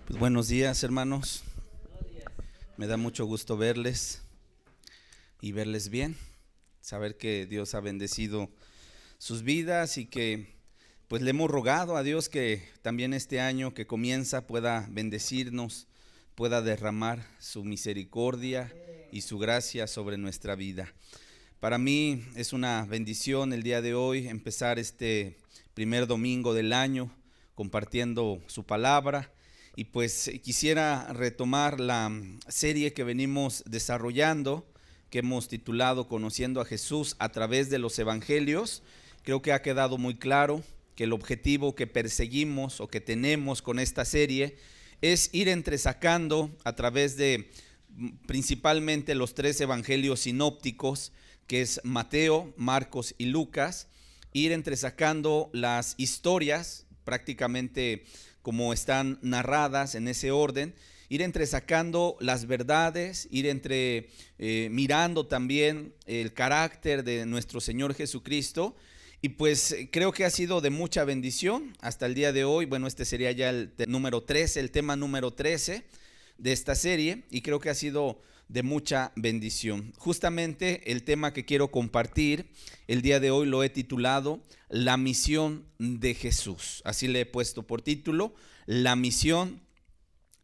Pues buenos días, hermanos. Me da mucho gusto verles y verles bien. Saber que Dios ha bendecido sus vidas y que pues le hemos rogado a Dios que también este año que comienza pueda bendecirnos, pueda derramar su misericordia y su gracia sobre nuestra vida. Para mí es una bendición el día de hoy empezar este primer domingo del año compartiendo su palabra. Y pues quisiera retomar la serie que venimos desarrollando, que hemos titulado Conociendo a Jesús a través de los Evangelios. Creo que ha quedado muy claro que el objetivo que perseguimos o que tenemos con esta serie es ir entresacando a través de principalmente los tres evangelios sinópticos, que es Mateo, Marcos y Lucas, ir entresacando las historias prácticamente como están narradas en ese orden, ir entresacando las verdades, ir mirando también el carácter de nuestro Señor Jesucristo. Y pues creo que ha sido de mucha bendición hasta el día de hoy. Bueno, este sería ya el número 13, el tema número 13 de esta serie, y creo que ha sido de mucha bendición. Justamente el tema que quiero compartir el día de hoy lo he titulado La misión de Jesús. Así le he puesto por título, La misión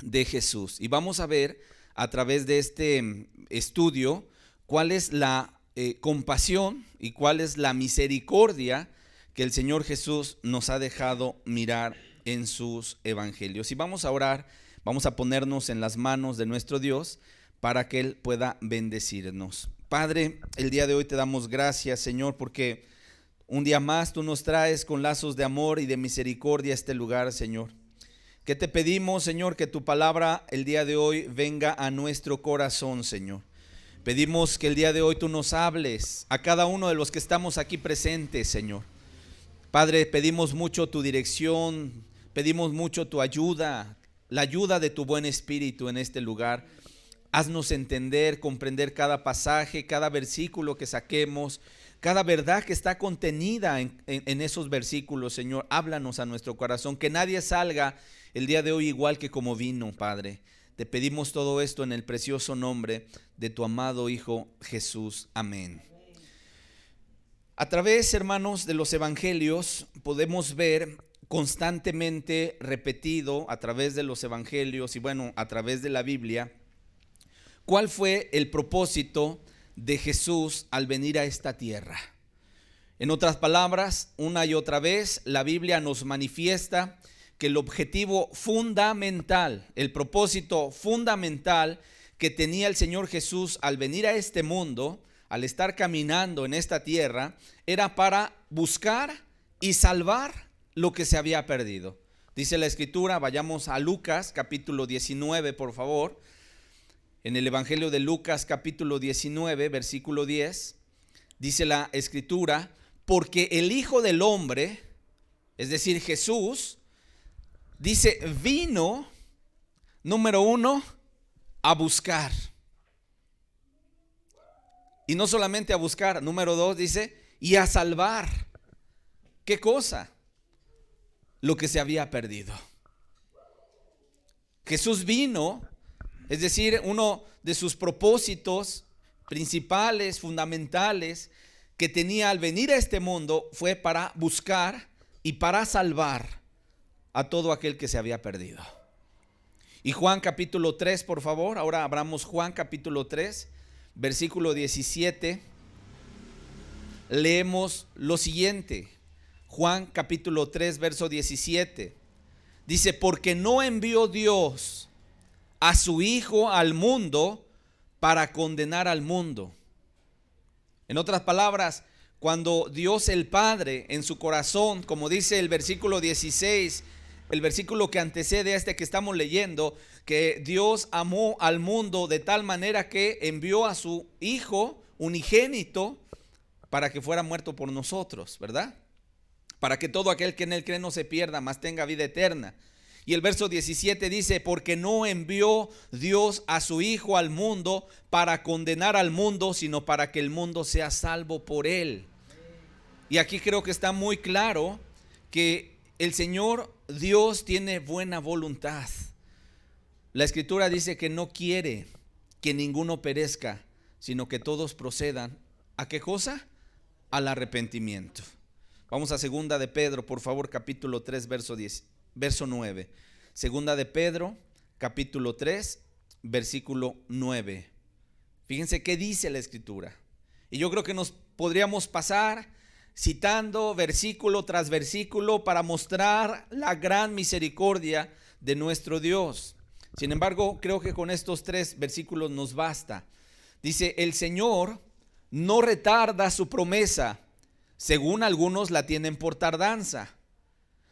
de Jesús. Y vamos a ver a través de este estudio cuál es la compasión y cuál es la misericordia que el Señor Jesús nos ha dejado mirar en sus evangelios. Y vamos a orar, vamos a ponernos en las manos de nuestro Dios para que Él pueda bendecirnos. Padre, el día de hoy te damos gracias, Señor, porque un día más tú nos traes con lazos de amor y de misericordia a este lugar, Señor. Que te pedimos, Señor, que tu palabra el día de hoy venga a nuestro corazón, Señor. Pedimos que el día de hoy tú nos hables a cada uno de los que estamos aquí presentes, Señor. Padre, pedimos mucho tu dirección, pedimos mucho tu ayuda, la ayuda de tu buen espíritu en este lugar. Haznos entender, comprender cada pasaje, cada versículo que saquemos, cada verdad que está contenida en esos versículos, Señor. Háblanos a nuestro corazón, que nadie salga el día de hoy igual que como vino, Padre. Te pedimos todo esto en el precioso nombre de tu amado Hijo Jesús. Amén. A través, hermanos, de los evangelios podemos ver constantemente repetido a través de los evangelios y bueno, a través de la Biblia, ¿cuál fue el propósito de Jesús al venir a esta tierra? En otras palabras, una y otra vez la Biblia nos manifiesta que el objetivo fundamental, el propósito fundamental que tenía el Señor Jesús al venir a este mundo, al estar caminando en esta tierra, era para buscar y salvar lo que se había perdido. Dice la Escritura, vayamos a Lucas capítulo 19, por favor. En el Evangelio de Lucas capítulo 19, versículo 10, dice la Escritura, porque el Hijo del Hombre, es decir, Jesús, dice, vino, número uno, a buscar. Y no solamente a buscar, número dos, dice, y a salvar. ¿Qué cosa? Lo que se había perdido. Jesús vino, es decir, uno de sus propósitos principales, fundamentales, que tenía al venir a este mundo fue para buscar y para salvar a todo aquel que se había perdido. Y Juan capítulo 3, por favor, ahora abramos Juan capítulo 3, versículo 17, leemos lo siguiente. Juan capítulo 3, verso 17, dice, porque no envió Dios a su Hijo al mundo para condenar al mundo. En otras palabras, cuando Dios el Padre en su corazón, como dice el versículo 16, el versículo que antecede a este que estamos leyendo, que Dios amó al mundo de tal manera que envió a su Hijo unigénito para que fuera muerto por nosotros, ¿verdad? Para que todo aquel que en él cree no se pierda, mas tenga vida eterna. Y el verso 17 dice, porque no envió Dios a su Hijo al mundo para condenar al mundo, sino para que el mundo sea salvo por él. Y aquí creo que está muy claro que el Señor Dios tiene buena voluntad. La Escritura dice que no quiere que ninguno perezca, sino que todos procedan. ¿A qué cosa? Al arrepentimiento. Vamos a segunda de Pedro, por favor, capítulo 3, verso 9. Segunda de Pedro, capítulo 3, versículo 9. Fíjense qué dice la Escritura. Y yo creo que nos podríamos pasar citando versículo tras versículo para mostrar la gran misericordia de nuestro Dios. Sin embargo, creo que con estos 3 versículos nos basta. Dice: el Señor no retarda su promesa, según algunos la tienen por tardanza,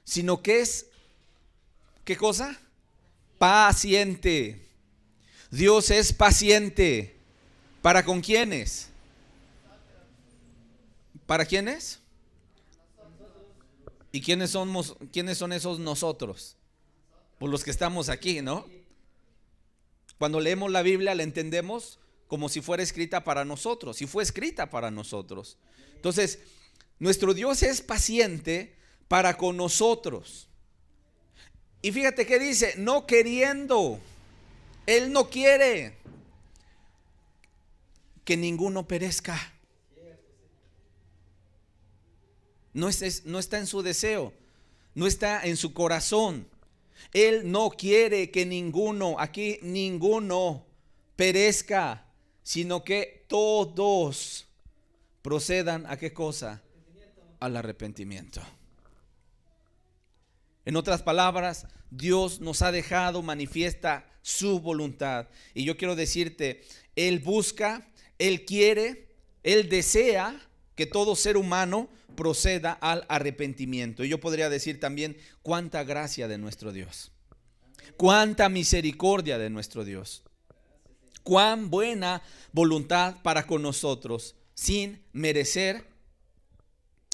sino que es, ¿qué cosa? Paciente. Dios es paciente. ¿Para con quiénes? ¿Para quiénes? ¿Y quiénes son esos nosotros? Pues los que estamos aquí, ¿no? Cuando leemos la Biblia la entendemos como si fuera escrita para nosotros, y fue escrita para nosotros. Entonces, nuestro Dios es paciente para con nosotros. Y fíjate que dice: no queriendo. Él no quiere que ninguno perezca. No está en su deseo, no está en su corazón. Él no quiere que ninguno perezca, sino que todos procedan ¿a qué cosa? Al arrepentimiento. En otras palabras, Dios nos ha dejado manifiesta su voluntad. Y yo quiero decirte, Él busca, Él quiere, Él desea que todo ser humano proceda al arrepentimiento. Y yo podría decir también cuánta gracia de nuestro Dios, cuánta misericordia de nuestro Dios, cuán buena voluntad para con nosotros sin merecer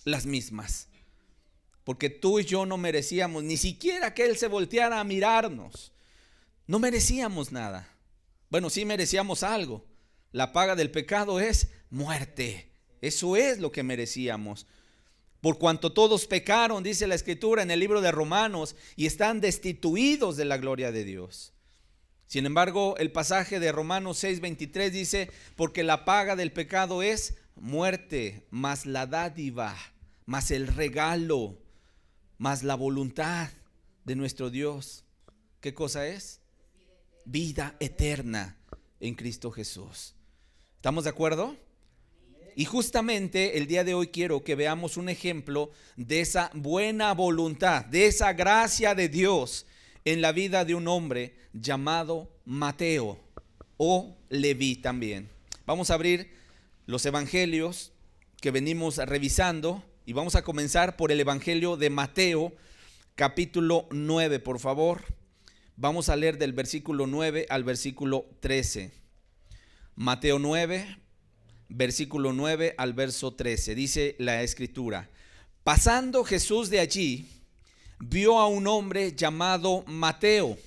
las mismas. Porque tú y yo no merecíamos ni siquiera que Él se volteara a mirarnos. No merecíamos nada. Bueno, sí merecíamos algo. La paga del pecado es muerte. Eso es lo que merecíamos. Por cuanto todos pecaron, dice la Escritura en el libro de Romanos, y están destituidos de la gloria de Dios. Sin embargo, el pasaje de Romanos 6:23 dice: porque la paga del pecado es muerte, mas la dádiva, mas el regalo, mas la voluntad de nuestro Dios, ¿qué cosa es? Vida eterna en Cristo Jesús. ¿Estamos de acuerdo? Y justamente el día de hoy quiero que veamos un ejemplo de esa buena voluntad, de esa gracia de Dios en la vida de un hombre llamado Mateo o Leví también. Vamos a abrir los evangelios que venimos revisando y vamos a comenzar por el evangelio de Mateo, capítulo 9, por favor. Vamos a leer del versículo 9 al versículo 13. Mateo 9, versículo 9 al verso 13. Dice la Escritura: pasando Jesús de allí, vio a un hombre llamado Mateo,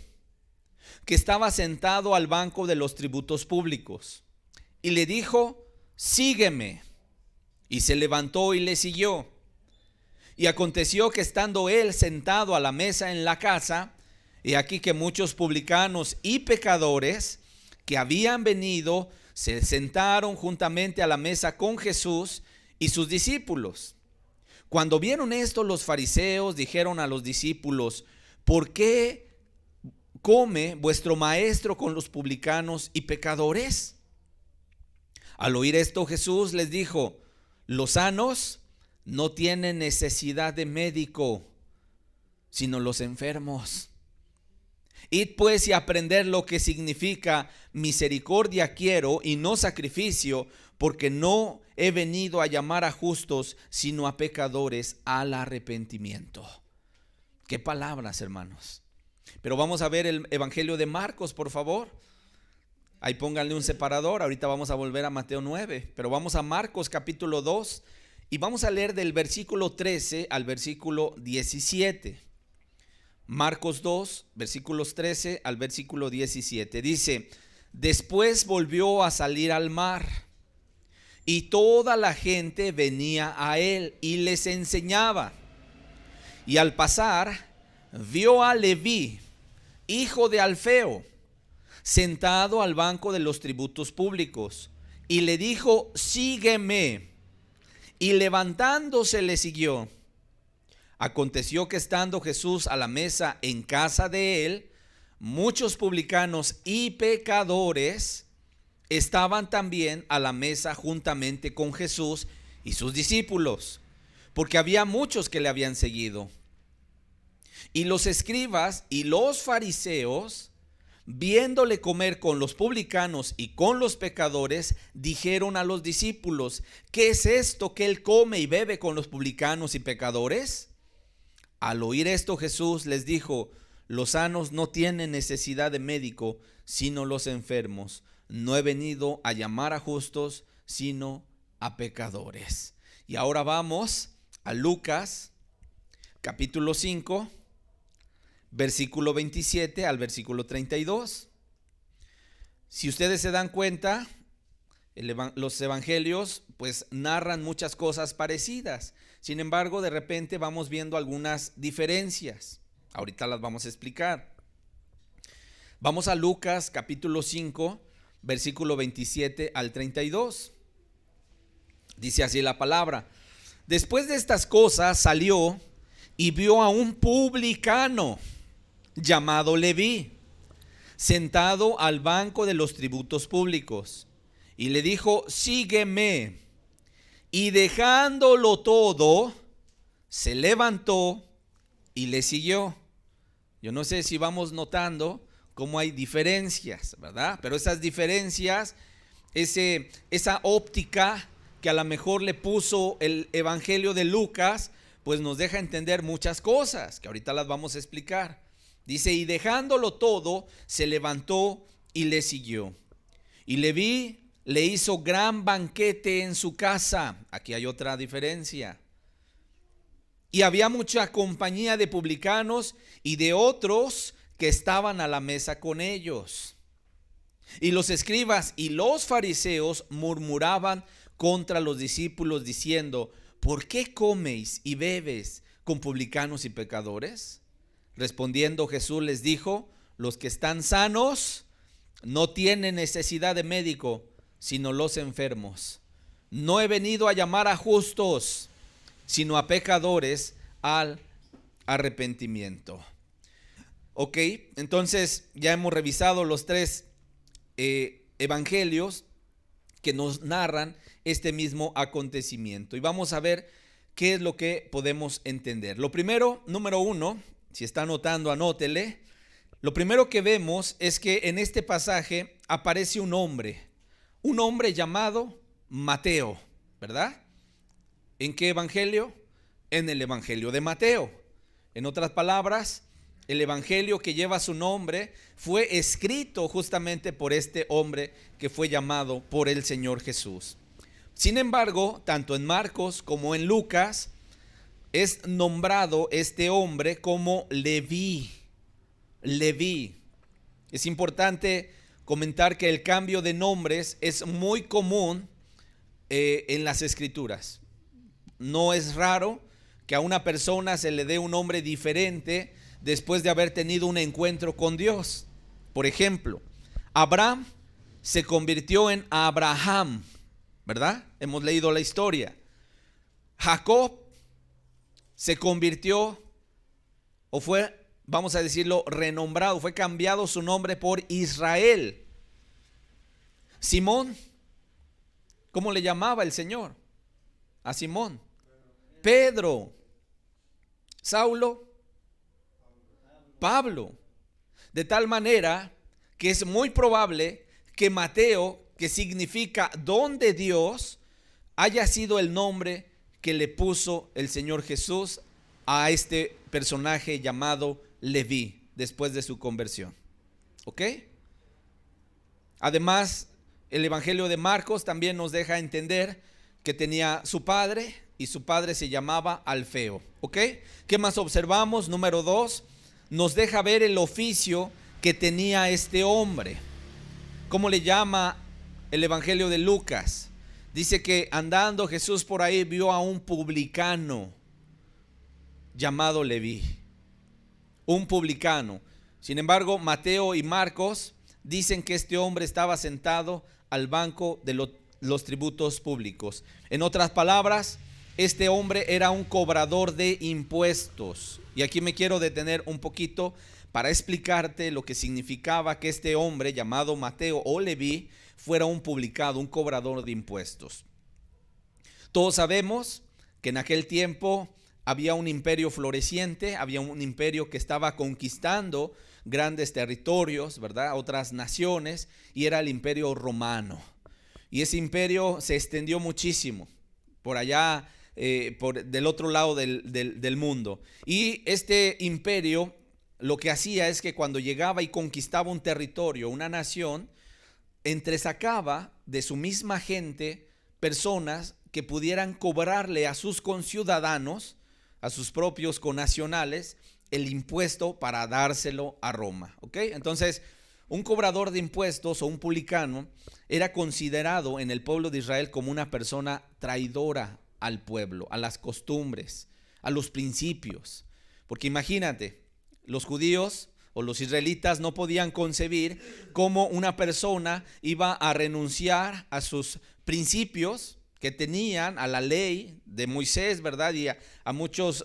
que estaba sentado al banco de los tributos públicos, y le dijo: sígueme. Y se levantó y le siguió. Y aconteció que estando él sentado a la mesa en la casa, he aquí que muchos publicanos y pecadores que habían venido se sentaron juntamente a la mesa con Jesús y sus discípulos. Cuando vieron esto, los fariseos dijeron a los discípulos: ¿por qué come vuestro maestro con los publicanos y pecadores? Al oír esto, Jesús les dijo: los sanos no tienen necesidad de médico, sino los enfermos. Id pues y aprender lo que significa misericordia quiero y no sacrificio, porque no he venido a llamar a justos, sino a pecadores al arrepentimiento. Qué palabras, hermanos. Pero vamos a ver el evangelio de Marcos, por favor. Ahí pónganle un separador. Ahorita vamos a volver a Mateo 9, pero vamos a Marcos capítulo 2 y vamos a leer del versículo 13 al versículo 17. Marcos 2, versículos 13 al versículo 17. Dice: después volvió a salir al mar, y toda la gente venía a él y les enseñaba. Y al pasar, vio a Leví, hijo de Alfeo, sentado al banco de los tributos públicos, y le dijo: sígueme. Y levantándose le siguió. Aconteció que estando Jesús a la mesa en casa de él, muchos publicanos y pecadores estaban también a la mesa juntamente con Jesús y sus discípulos, porque había muchos que le habían seguido. Y los escribas y los fariseos, viéndole comer con los publicanos y con los pecadores, dijeron a los discípulos: ¿qué es esto que él come y bebe con los publicanos y pecadores? Al oír esto, Jesús les dijo: los sanos no tienen necesidad de médico, sino los enfermos. No he venido a llamar a justos, sino a pecadores. Y ahora vamos a Lucas capítulo 5, versículo 27 al versículo 32. Si ustedes se dan cuenta, los evangelios pues narran muchas cosas parecidas. Sin embargo, de repente vamos viendo algunas diferencias. Ahorita las vamos a explicar. Vamos a Lucas capítulo 5, versículo 27 al 32. Dice así la palabra: después de estas cosas salió y vio a un publicano llamado Leví, sentado al banco de los tributos públicos, y le dijo: sígueme. Y dejándolo todo, se levantó y le siguió. Yo no sé si vamos notando cómo hay diferencias, ¿verdad? Pero esas diferencias, esa óptica que a lo mejor le puso el evangelio de Lucas, pues nos deja entender muchas cosas que ahorita las vamos a explicar. Dice: y dejándolo todo, se levantó y le siguió. Y Leví le hizo gran banquete en su casa. Aquí hay otra diferencia. Y había mucha compañía de publicanos y de otros que estaban a la mesa con ellos. Y los escribas y los fariseos murmuraban contra los discípulos diciendo: ¿por qué coméis y bebes con publicanos y pecadores? Respondiendo Jesús les dijo: los que están sanos no tienen necesidad de médico, sino los enfermos. No he venido a llamar a justos, sino a pecadores al arrepentimiento. Ok, entonces ya hemos revisado los tres evangelios que nos narran este mismo acontecimiento, y vamos a ver qué es lo que podemos entender. Lo primero, número uno, si está anotando, anótele. Lo primero que vemos es que en este pasaje aparece un hombre llamado Mateo, ¿verdad? ¿En qué evangelio? En el evangelio de Mateo. En otras palabras, el evangelio que lleva su nombre fue escrito justamente por este hombre que fue llamado por el Señor Jesús. Sin embargo, tanto en Marcos como en Lucas es nombrado este hombre como Leví. Leví. Es importante comentar que el cambio de nombres es muy común en las escrituras. No es raro que a una persona se le dé un nombre diferente después de haber tenido un encuentro con Dios. Por ejemplo, Abraham se convirtió en Abraham, ¿verdad? Hemos leído la historia. Jacob se convirtió, o fue, vamos a decirlo, renombrado, fue cambiado su nombre por Israel. Simón, ¿cómo le llamaba el Señor a Simón? Pedro. Saulo, Pablo. De tal manera que es muy probable que Mateo, que significa don de Dios, haya sido el nombre que le puso el Señor Jesús a este personaje llamado Leví después de su conversión. ¿Ok? Además, el evangelio de Marcos también nos deja entender que tenía su padre, y su padre se llamaba Alfeo. ¿Ok? ¿Qué más observamos? Número 2, nos deja ver el oficio que tenía este hombre. ¿Cómo le llama el evangelio de Lucas? Dice que andando Jesús por ahí vio a un publicano llamado Leví. Un publicano. Sin embargo, Mateo y Marcos dicen que este hombre estaba sentado al banco de los tributos públicos. En otras palabras, este hombre era un cobrador de impuestos. Y aquí me quiero detener un poquito para explicarte lo que significaba que este hombre llamado Mateo o Leví fuera un publicano, un cobrador de impuestos. Todos sabemos que en aquel tiempo había un imperio floreciente, había un imperio que estaba conquistando grandes territorios, ¿verdad? Otras naciones, y era el imperio romano. Y ese imperio se extendió muchísimo por allá, del otro lado del mundo. Y este imperio lo que hacía es que cuando llegaba y conquistaba un territorio, una nación, entresacaba de su misma gente personas que pudieran cobrarle a sus conciudadanos, a sus propios connacionales, el impuesto para dárselo a Roma. ¿Ok? Entonces, un cobrador de impuestos o un publicano era considerado en el pueblo de Israel como una persona traidora al pueblo, a las costumbres, a los principios. Porque imagínate, los judíos o los israelitas no podían concebir cómo una persona iba a renunciar a sus principios que tenían, a la ley de Moisés, ¿verdad? Y a muchos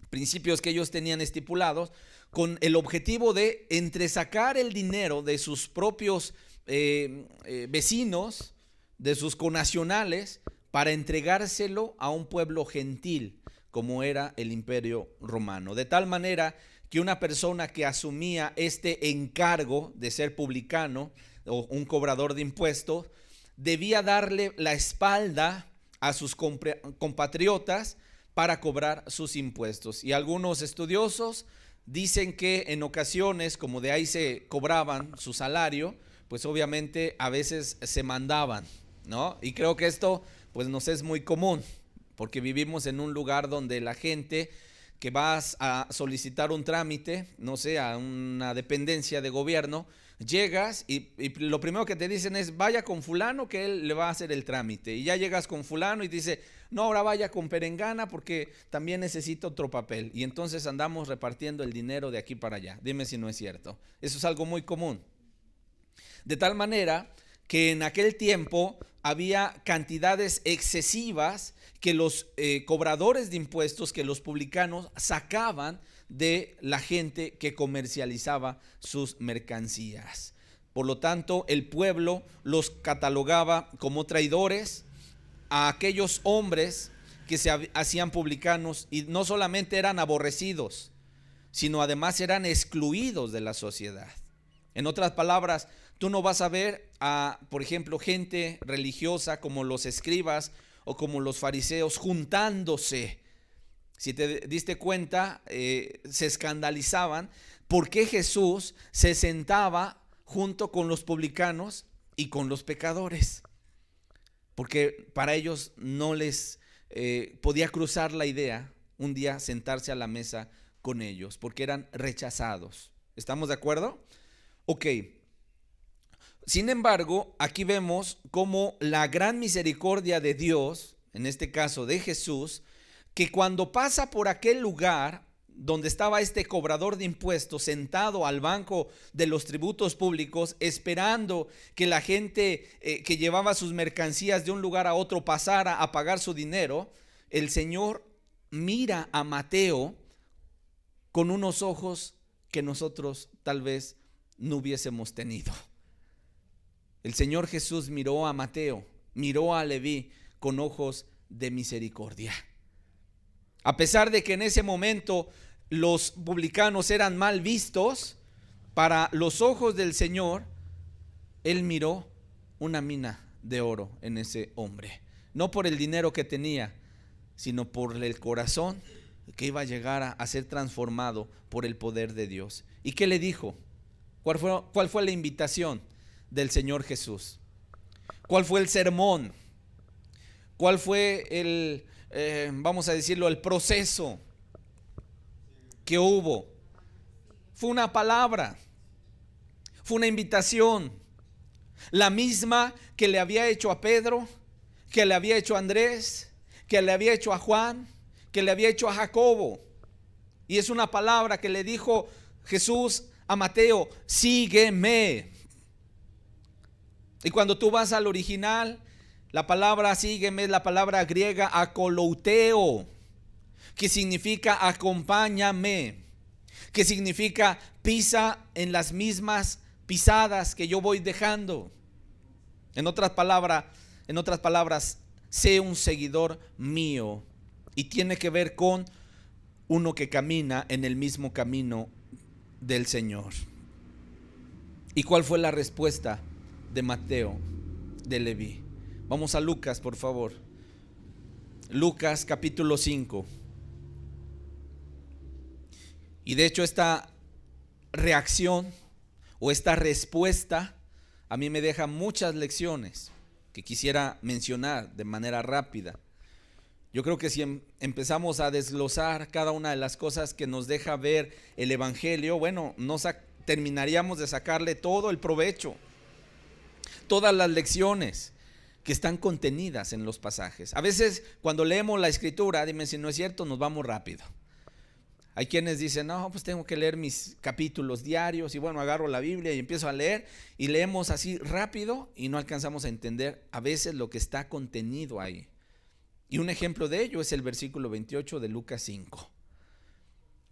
principios que ellos tenían estipulados, con el objetivo de entresacar el dinero de sus propios vecinos, de sus connacionales, para entregárselo a un pueblo gentil, como era el imperio romano. De tal manera que una persona que asumía este encargo de ser publicano o un cobrador de impuestos, debía darle la espalda a sus compatriotas para cobrar sus impuestos. Y algunos estudiosos dicen que en ocasiones, como de ahí se cobraban su salario, pues obviamente a veces se mandaban, ¿no? Y creo que esto pues nos es muy común, porque vivimos en un lugar donde la gente que vas a solicitar un trámite, no sé, a una dependencia de gobierno, llegas y lo primero que te dicen es vaya con fulano que él le va a hacer el trámite, y ya llegas con fulano y dice no, ahora vaya con perengana porque también necesita otro papel, y entonces andamos repartiendo el dinero de aquí para allá. Dime si no es cierto. Eso es algo muy común. De tal manera que en aquel tiempo había cantidades excesivas que los cobradores de impuestos, que los publicanos sacaban de la gente que comercializaba sus mercancías. Por lo tanto, el pueblo los catalogaba como traidores a aquellos hombres que se hacían publicanos, y no solamente eran aborrecidos, sino además eran excluidos de la sociedad. En otras palabras, tú no vas a ver a, por ejemplo, gente religiosa como los escribas o como los fariseos juntándose. Si te diste cuenta, se escandalizaban porque Jesús se sentaba junto con los publicanos y con los pecadores, porque para ellos no les podía cruzar la idea un día sentarse a la mesa con ellos, porque eran rechazados. ¿Estamos de acuerdo? Ok. Sin embargo, aquí vemos cómo la gran misericordia de Dios, en este caso de Jesús, que cuando pasa por aquel lugar donde estaba este cobrador de impuestos sentado al banco de los tributos públicos, esperando que la gente que llevaba sus mercancías de un lugar a otro pasara a pagar su dinero, el Señor mira a Mateo con unos ojos que nosotros tal vez no hubiésemos tenido. El Señor Jesús miró a Mateo, miró a Leví con ojos de misericordia. A pesar de que en ese momento los publicanos eran mal vistos, para los ojos del Señor, Él miró una mina de oro en ese hombre. No por el dinero que tenía, sino por el corazón que iba a llegar a ser transformado por el poder de Dios. ¿Y qué le dijo? ¿Cuál fue la invitación del Señor Jesús? ¿Cuál fue el sermón? ¿Cuál fue el, vamos a decirlo, el proceso que hubo? Fue una palabra, fue una invitación, la misma que le había hecho a Pedro, que le había hecho a Andrés, que le había hecho a Juan, que le había hecho a Jacobo. Y es una palabra que le dijo Jesús a Mateo, sígueme. Y cuando tú vas al original, la palabra sígueme es la palabra griega akolouteo, que significa acompáñame, que significa pisa en las mismas pisadas que yo voy dejando. En otras palabras, sé un seguidor mío, y tiene que ver con uno que camina en el mismo camino del Señor. ¿Y cuál fue la respuesta de Mateo, de Leví? Vamos a Lucas, por favor. Lucas capítulo 5. Y de hecho esta reacción o esta respuesta a mí me deja muchas lecciones que quisiera mencionar de manera rápida. Yo creo que si empezamos a desglosar cada una de las cosas que nos deja ver el Evangelio, bueno, terminaríamos de sacarle todo el provecho, todas las lecciones que están contenidas en los pasajes. A veces cuando leemos la Escritura, dime si no es cierto, nos vamos rápido. Hay quienes dicen, no, pues tengo que leer mis capítulos diarios, y bueno, agarro la Biblia y empiezo a leer, y leemos así rápido y no alcanzamos a entender a veces lo que está contenido ahí. Y un ejemplo de ello es el versículo 28 de Lucas 5.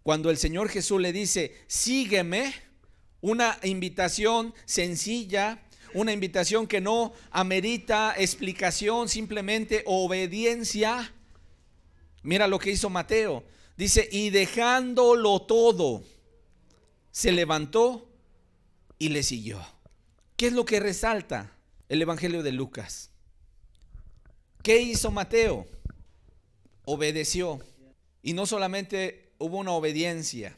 Cuando el Señor Jesús le dice, sígueme, una invitación sencilla, una invitación que no amerita explicación, simplemente obediencia. Mira lo que hizo Mateo. Dice, y dejándolo todo, se levantó y le siguió. ¿Qué es lo que resalta el Evangelio de Lucas? ¿Qué hizo Mateo? Obedeció. Y no solamente hubo una obediencia,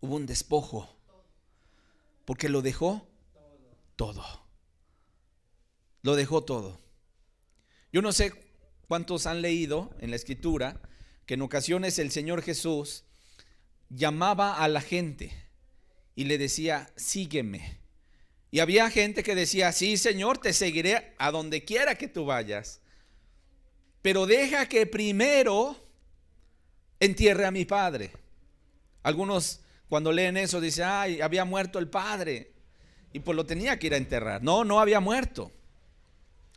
hubo un despojo, porque lo dejó todo. Lo dejó todo. Yo no sé cuántos han leído en la Escritura que en ocasiones el Señor Jesús llamaba a la gente y le decía, sígueme. Y había gente que decía, sí, Señor, te seguiré a donde quiera que tú vayas, pero deja que primero entierre a mi padre. Algunos cuando leen eso dicen, ay, había muerto el padre y pues lo tenía que ir a enterrar. No, no había muerto.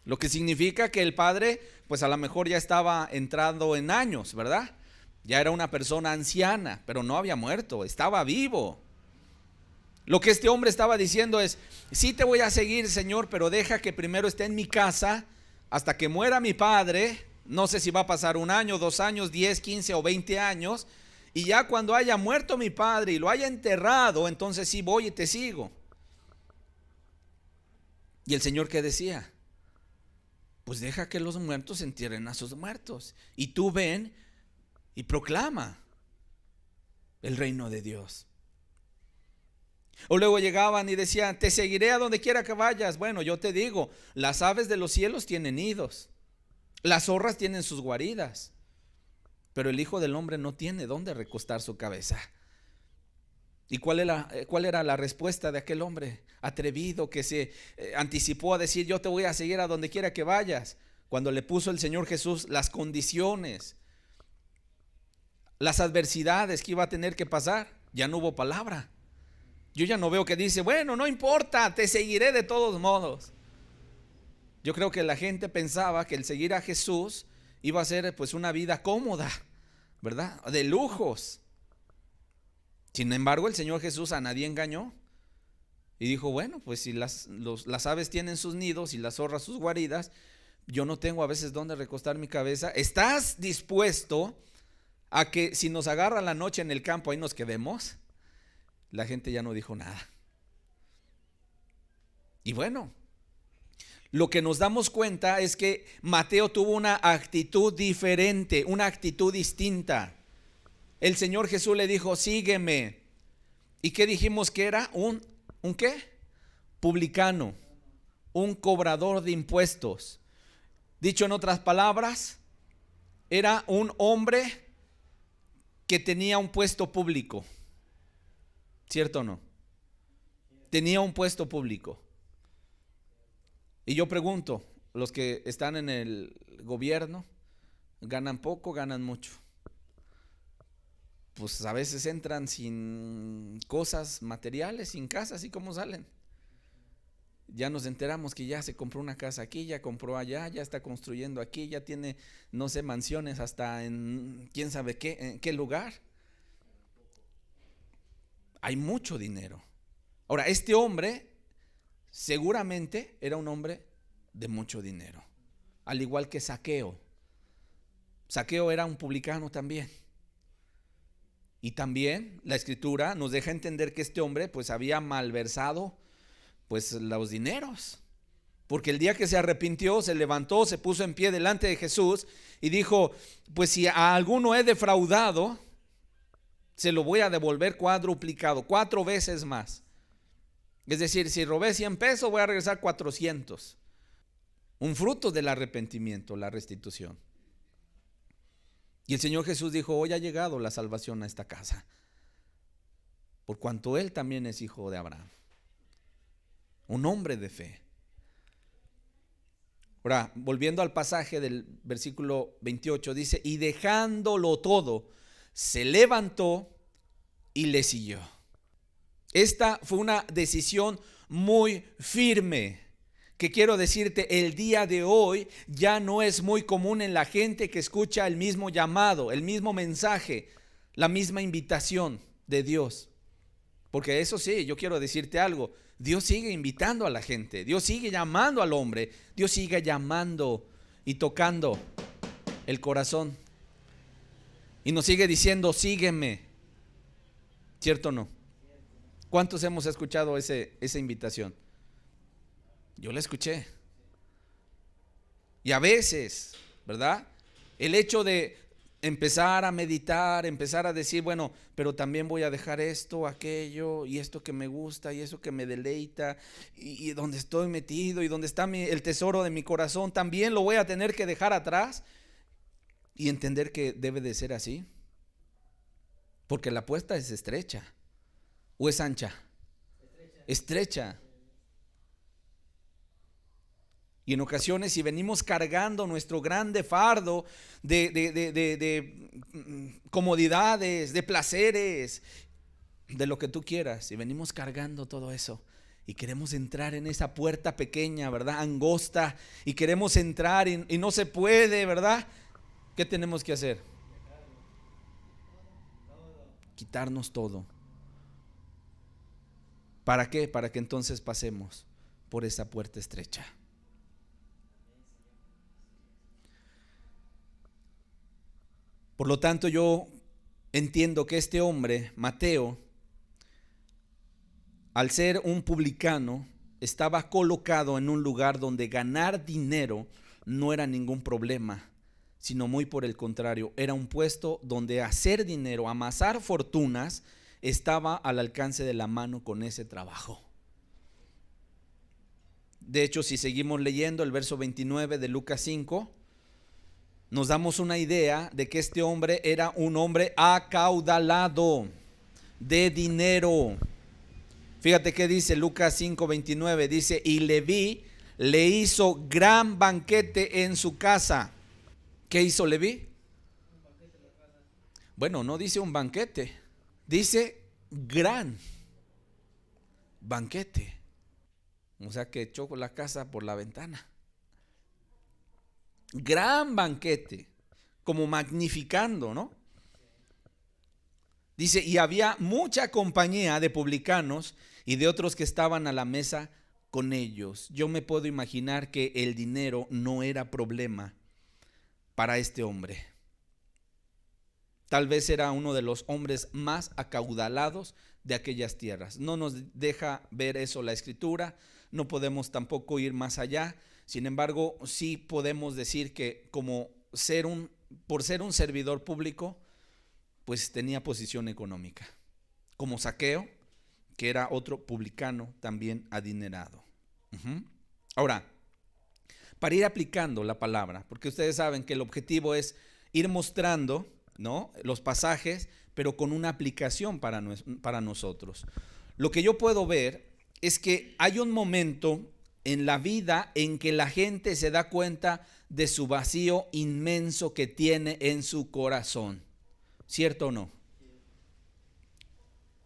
Lo que significa que el padre pues a lo mejor ya estaba entrando en años, ¿verdad? Ya era una persona anciana, pero no había muerto, estaba vivo. Lo que este hombre estaba diciendo es, sí te voy a seguir, Señor, pero deja que primero esté en mi casa hasta que muera mi padre. No sé si va a pasar 1 año, 2 años, 10, 15 o 20 años. Y ya cuando haya muerto mi padre y lo haya enterrado, entonces sí voy y te sigo. ¿Y el Señor qué decía? Pues deja que los muertos entierren a sus muertos. Y tú ven y proclama el reino de Dios. O luego llegaban y decían, te seguiré a donde quiera que vayas. Bueno, yo te digo, las aves de los cielos tienen nidos, las zorras tienen sus guaridas, pero el Hijo del Hombre no tiene dónde recostar su cabeza. ¿Y cuál era la respuesta de aquel hombre atrevido que se anticipó a decir, yo te voy a seguir a donde quiera que vayas? Cuando le puso el Señor Jesús las condiciones, las adversidades que iba a tener que pasar, ya no hubo palabra. Yo ya no veo que dice, bueno, no importa, te seguiré de todos modos. Yo creo que la gente pensaba que el seguir a Jesús iba a ser pues una vida cómoda, ¿verdad? De lujos. Sin embargo, el Señor Jesús a nadie engañó y dijo, bueno, pues si las aves tienen sus nidos y las zorras sus guaridas, yo no tengo a veces dónde recostar mi cabeza. ¿Estás dispuesto a que si nos agarra la noche en el campo ahí nos quedemos? La gente ya no dijo nada. Y bueno, lo que nos damos cuenta es que Mateo tuvo una actitud diferente, una actitud distinta. El Señor Jesús le dijo, sígueme. ¿Y qué dijimos que era? ¿Un qué? Publicano, un cobrador de impuestos. Dicho en otras palabras, era un hombre que tenía un puesto público. ¿Cierto o no? Tenía un puesto público. Y yo pregunto, los que están en el gobierno, ¿ganan poco, ganan mucho? pues a veces entran sin cosas materiales, sin casa, así como salen. Ya nos enteramos que ya se compró una casa aquí, ya compró allá, ya está construyendo aquí, ya tiene, no sé, mansiones hasta en quién sabe qué, en qué lugar. Hay mucho dinero. Ahora, este hombre seguramente era un hombre de mucho dinero, al igual que Zaqueo. Zaqueo era un publicano también. Y también la escritura nos deja entender que este hombre pues había malversado pues los dineros, porque el día que se arrepintió, se levantó, se puso en pie delante de Jesús y dijo: pues si a alguno he defraudado, se lo voy a devolver cuadruplicado, 4 veces más. Es decir, si robé 100 pesos, voy a regresar 400. Un fruto del arrepentimiento, la restitución. Y el Señor Jesús dijo: hoy ha llegado la salvación a esta casa, por cuanto él también es hijo de Abraham. Un hombre de fe. Ahora, volviendo al pasaje del versículo 28, dice: y dejándolo todo, se levantó y le siguió. Esta fue una decisión muy firme, que quiero decirte, el día de hoy ya no es muy común en la gente que escucha el mismo llamado, el mismo mensaje, la misma invitación de Dios. Porque eso sí, yo quiero decirte algo: Dios sigue invitando a la gente, Dios sigue llamando al hombre, Dios sigue llamando y tocando el corazón. Y nos sigue diciendo: sígueme. ¿Cierto o no? ¿Cuántos hemos escuchado esa invitación? Yo la escuché. Y a veces, ¿verdad? El hecho de empezar a meditar, empezar a decir: bueno, pero también voy a dejar esto, aquello, y esto que me gusta, y eso que me deleita, y donde estoy metido, y donde está el tesoro de mi corazón, también lo voy a tener que dejar atrás, y entender que debe de ser así. Porque la apuesta es estrecha. ¿O es ancha? Estrecha. Y en ocasiones, si venimos cargando nuestro grande fardo de comodidades, de placeres, de lo que tú quieras, y venimos cargando todo eso y queremos entrar en esa puerta pequeña, ¿verdad? Angosta, y queremos entrar y no se puede, ¿verdad? ¿Qué tenemos que hacer? Quitarnos todo. ¿Para qué? Para que entonces pasemos por esa puerta estrecha. Por lo tanto, yo entiendo que este hombre, Mateo, al ser un publicano, estaba colocado en un lugar donde ganar dinero no era ningún problema, sino muy por el contrario, era un puesto donde hacer dinero, amasar fortunas, estaba al alcance de la mano con ese trabajo. De hecho, si seguimos leyendo el verso 29 de Lucas 5, nos damos una idea de que este hombre era un hombre acaudalado de dinero. Fíjate qué dice Lucas 5:29, dice: y Leví le hizo gran banquete en su casa. ¿Qué hizo Leví? Bueno, no dice un banquete, dice gran banquete. O sea que echó la casa por la ventana. Gran banquete, como magnificando, ¿no? Dice: y había mucha compañía de publicanos y de otros que estaban a la mesa con ellos. Yo me puedo imaginar que el dinero no era problema para este hombre. Tal vez era uno de los hombres más acaudalados de aquellas tierras. No nos deja ver eso la escritura, no podemos tampoco ir más allá. Sin embargo, sí podemos decir que por ser un servidor público, pues tenía posición económica, como Zaqueo, que era otro publicano también adinerado. Ahora, para ir aplicando la palabra, porque ustedes saben que el objetivo es ir mostrando, ¿no?, los pasajes, pero con una aplicación para nosotros. Lo que yo puedo ver es que hay un momento en la vida en que la gente se da cuenta de su vacío inmenso que tiene en su corazón. ¿Cierto o no?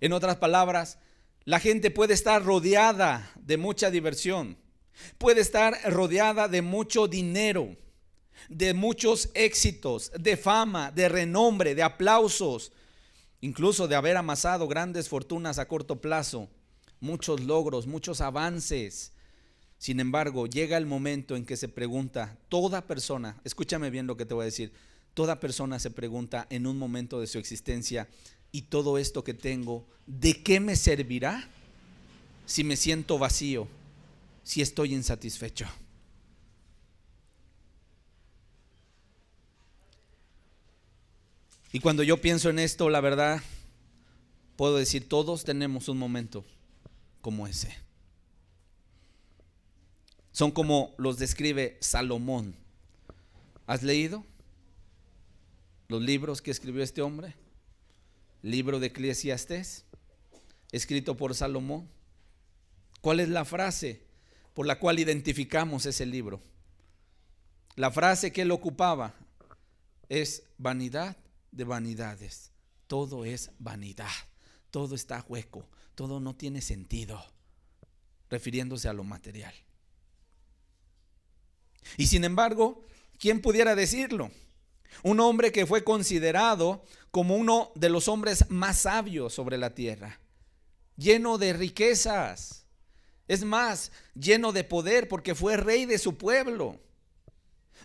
En otras palabras, la gente puede estar rodeada de mucha diversión, puede estar rodeada de mucho dinero, de muchos éxitos, de fama, de renombre, de aplausos, incluso de haber amasado grandes fortunas a corto plazo, muchos logros, muchos avances. Sin embargo, llega el momento en que se pregunta, toda persona, escúchame bien lo que te voy a decir, toda persona se pregunta en un momento de su existencia: ¿y todo esto que tengo, de qué me servirá si me siento vacío, si estoy insatisfecho? Y cuando yo pienso en esto, la verdad, puedo decir, todos tenemos un momento como ese. Son como los describe Salomón. ¿Has leído los libros que escribió este hombre? Libro de Eclesiastés, escrito por Salomón. ¿Cuál es la frase por la cual identificamos ese libro? La frase que él ocupaba es: vanidad de vanidades, todo es vanidad, todo está hueco, todo no tiene sentido, refiriéndose a lo material. Y sin embargo, ¿quién pudiera decirlo? Un hombre que fue considerado como uno de los hombres más sabios sobre la tierra, lleno de riquezas, es más, lleno de poder, porque fue rey de su pueblo.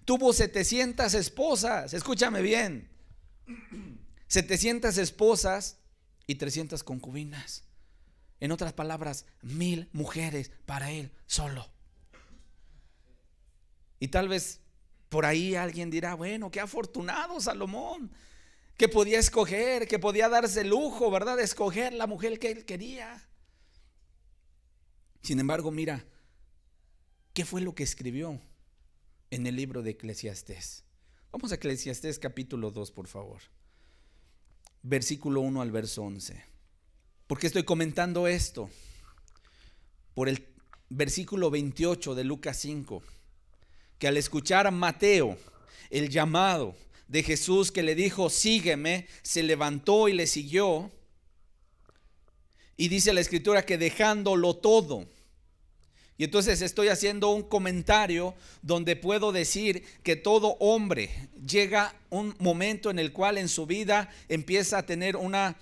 Tuvo 700 esposas, escúchame bien, 700 esposas y 300 concubinas. En otras palabras, 1000 mujeres para él solo. Y tal vez por ahí alguien dirá: bueno, qué afortunado Salomón, que podía escoger, que podía darse el lujo, ¿verdad?, de escoger la mujer que él quería. Sin embargo, mira, ¿qué fue lo que escribió en el libro de Eclesiastés? Vamos a Eclesiastés capítulo 2, por favor. Versículo 1 al verso 11. ¿Por qué estoy comentando esto? Por el versículo 28 de Lucas 5, que al escuchar a Mateo el llamado de Jesús, que le dijo: sígueme, se levantó y le siguió. Y dice la escritura que dejándolo todo. Y entonces estoy haciendo un comentario donde puedo decir que todo hombre llega un momento en el cual en su vida empieza a tener una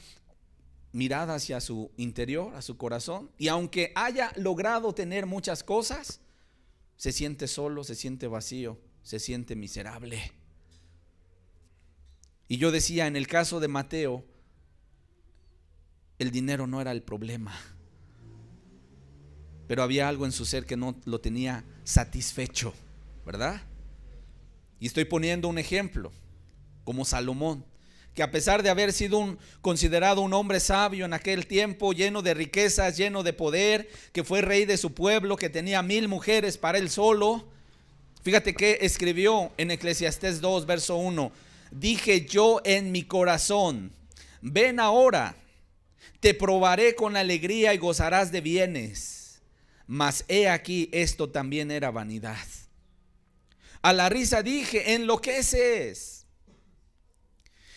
mirada hacia su interior, a su corazón, y aunque haya logrado tener muchas cosas, se siente solo, se siente vacío, se siente miserable. Y yo decía, en el caso de Mateo, el dinero no era el problema, pero había algo en su ser que no lo tenía satisfecho, ¿verdad? Y estoy poniendo un ejemplo, como Salomón, que a pesar de haber sido considerado un hombre sabio en aquel tiempo, lleno de riquezas, lleno de poder, que fue rey de su pueblo, que tenía 1000 mujeres para él solo, fíjate que escribió en Eclesiastés 2, verso 1: dije yo en mi corazón, ven ahora, te probaré con alegría y gozarás de bienes. Mas he aquí, esto también era vanidad. A la risa dije, enloqueces.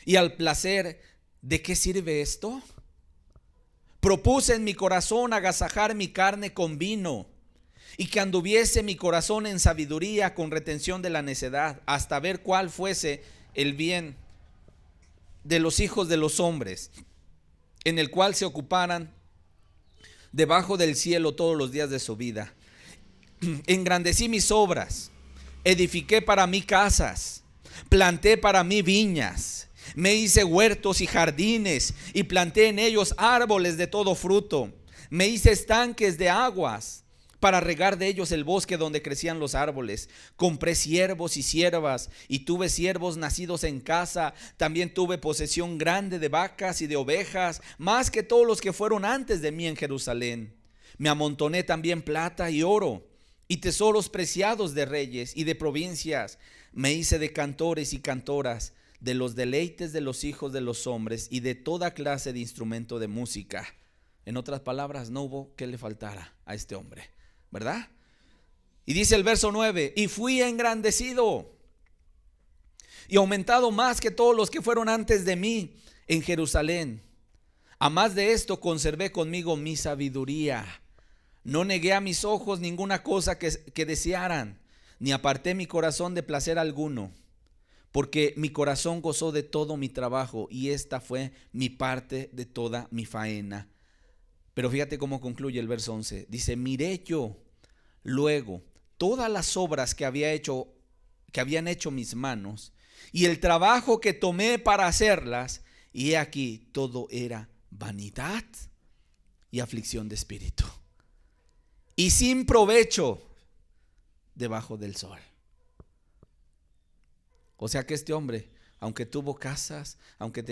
Y al placer, ¿de qué sirve esto? Propuse en mi corazón agasajar mi carne con vino, y que anduviese mi corazón en sabiduría con retención de la necedad, hasta ver cuál fuese el bien de los hijos de los hombres, en el cual se ocuparan debajo del cielo todos los días de su vida. Engrandecí mis obras, edifiqué para mí casas, planté para mí viñas, me hice huertos y jardines y planté en ellos árboles de todo fruto. Me hice estanques de aguas para regar de ellos el bosque donde crecían los árboles. Compré siervos y siervas y tuve siervos nacidos en casa. También tuve posesión grande de vacas y de ovejas, más que todos los que fueron antes de mí en Jerusalén. Me amontoné también plata y oro y tesoros preciados de reyes y de provincias. Me hice de cantores y cantoras, de los deleites de los hijos de los hombres y de toda clase de instrumento de música. En otras palabras, no hubo que le faltara a este hombre, ¿verdad? Y dice el verso 9: y fui engrandecido y aumentado más que todos los que fueron antes de mí en Jerusalén. A más de esto, conservé conmigo mi sabiduría. No negué a mis ojos ninguna cosa que desearan, ni aparté mi corazón de placer alguno, porque mi corazón gozó de todo mi trabajo, y esta fue mi parte de toda mi faena. Pero fíjate cómo concluye el verso 11. Dice: miré yo luego todas las obras que habían hecho mis manos, y el trabajo que tomé para hacerlas, y he aquí todo era vanidad y aflicción de espíritu, y sin provecho debajo del sol. O sea que este hombre, aunque tuvo casas, aunque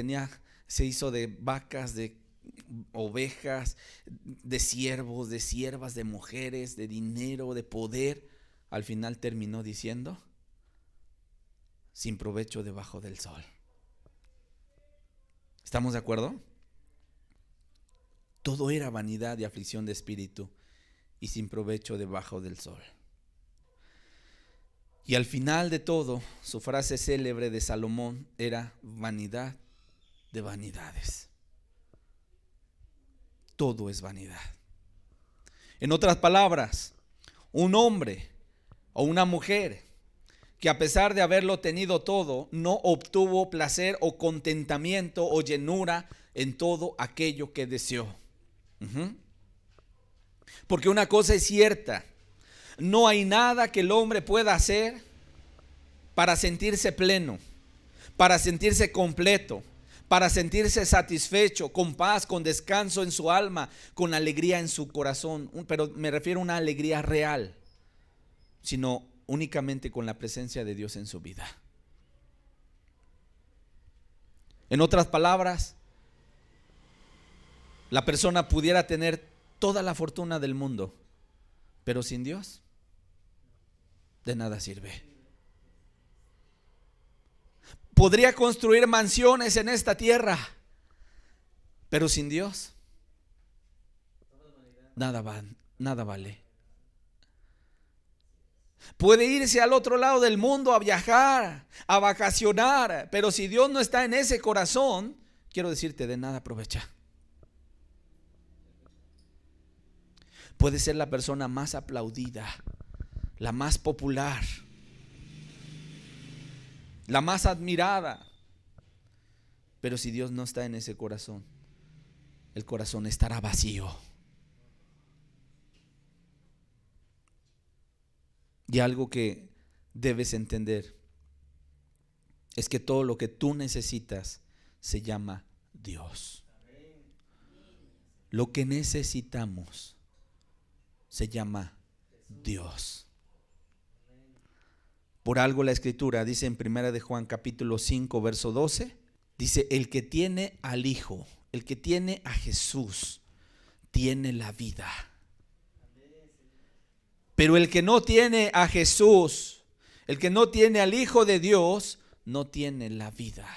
se hizo de vacas, de ovejas, de siervos, de siervas, de mujeres, de dinero, de poder, al final terminó diciendo: sin provecho debajo del sol. ¿Estamos de acuerdo? Todo era vanidad y aflicción de espíritu, y sin provecho debajo del sol. Y al final de todo, su frase célebre de Salomón era: vanidad de vanidades. Todo es vanidad. En otras palabras, un hombre o una mujer que, a pesar de haberlo tenido todo, no obtuvo placer o contentamiento o llenura en todo aquello que deseó. Porque una cosa es cierta: no hay nada que el hombre pueda hacer para sentirse pleno, para sentirse completo, para sentirse satisfecho, con paz, con descanso en su alma, con alegría en su corazón. Pero me refiero a una alegría real, sino únicamente con la presencia de Dios en su vida. En otras palabras, la persona pudiera tener toda la fortuna del mundo, pero sin Dios, de nada sirve. Podría construir mansiones en esta tierra, pero sin Dios, nada vale. Puede irse al otro lado del mundo a viajar, a vacacionar, pero si Dios no está en ese corazón, quiero decirte, de nada aprovecha. Puede ser la persona más aplaudida, la más popular, la más admirada, pero si Dios no está en ese corazón, el corazón estará vacío. Y algo que debes entender es que todo lo que tú necesitas se llama Dios. Lo que necesitamos se llama Dios. Por algo la Escritura dice en 1 de Juan capítulo 5 verso 12, dice: el que tiene al Hijo, el que tiene a Jesús, tiene la vida. Pero el que no tiene a Jesús, el que no tiene al Hijo de Dios, no tiene la vida.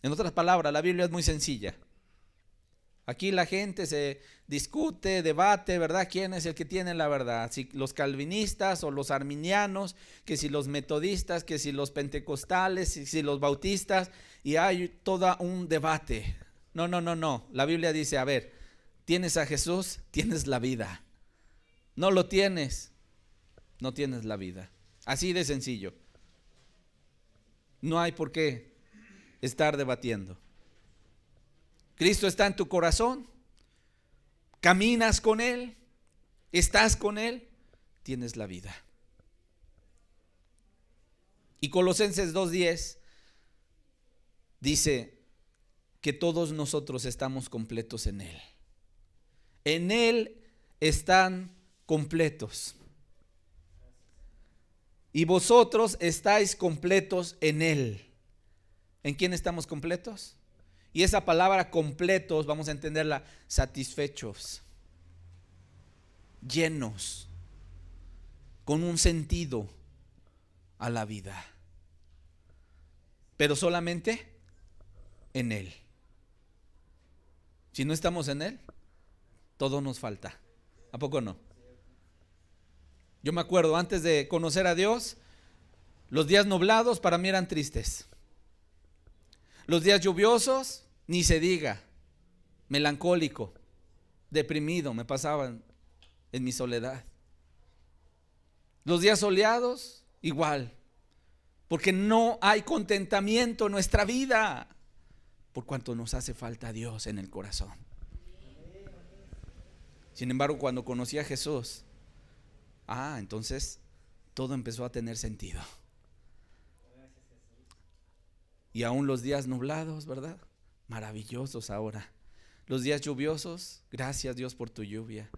En otras palabras, la Biblia es muy sencilla. Aquí la gente se discute, debate, ¿verdad? ¿Quién es el que tiene la verdad? Si los calvinistas o los arminianos, que si los metodistas, que si los pentecostales, que si los bautistas, y hay todo un debate. No. La Biblia dice: a ver, ¿tienes a Jesús? Tienes la vida. No lo tienes, no tienes la vida. Así de sencillo. No hay por qué estar debatiendo. Cristo está en tu corazón, caminas con Él, estás con Él, tienes la vida. Y Colosenses 2:10 dice que todos nosotros estamos completos en Él. En Él están completos. Y vosotros estáis completos en Él. ¿En quién estamos completos? Y esa palabra completos, vamos a entenderla: satisfechos, llenos, con un sentido a la vida. Pero solamente en Él. Si no estamos en Él, todo nos falta. ¿A poco no? Yo me acuerdo, antes de conocer a Dios, los días nublados para mí eran tristes. Los días lluviosos, ni se diga. melancólico, deprimido, me pasaba en mi soledad. Los días soleados, igual, porque no hay contentamiento en nuestra vida, por cuanto nos hace falta Dios en el corazón. Sin embargo, cuando conocí a Jesús, entonces todo empezó a tener sentido. Y aún los días nublados, ¿verdad? Maravillosos ahora. Los días lluviosos, gracias Dios por tu lluvia.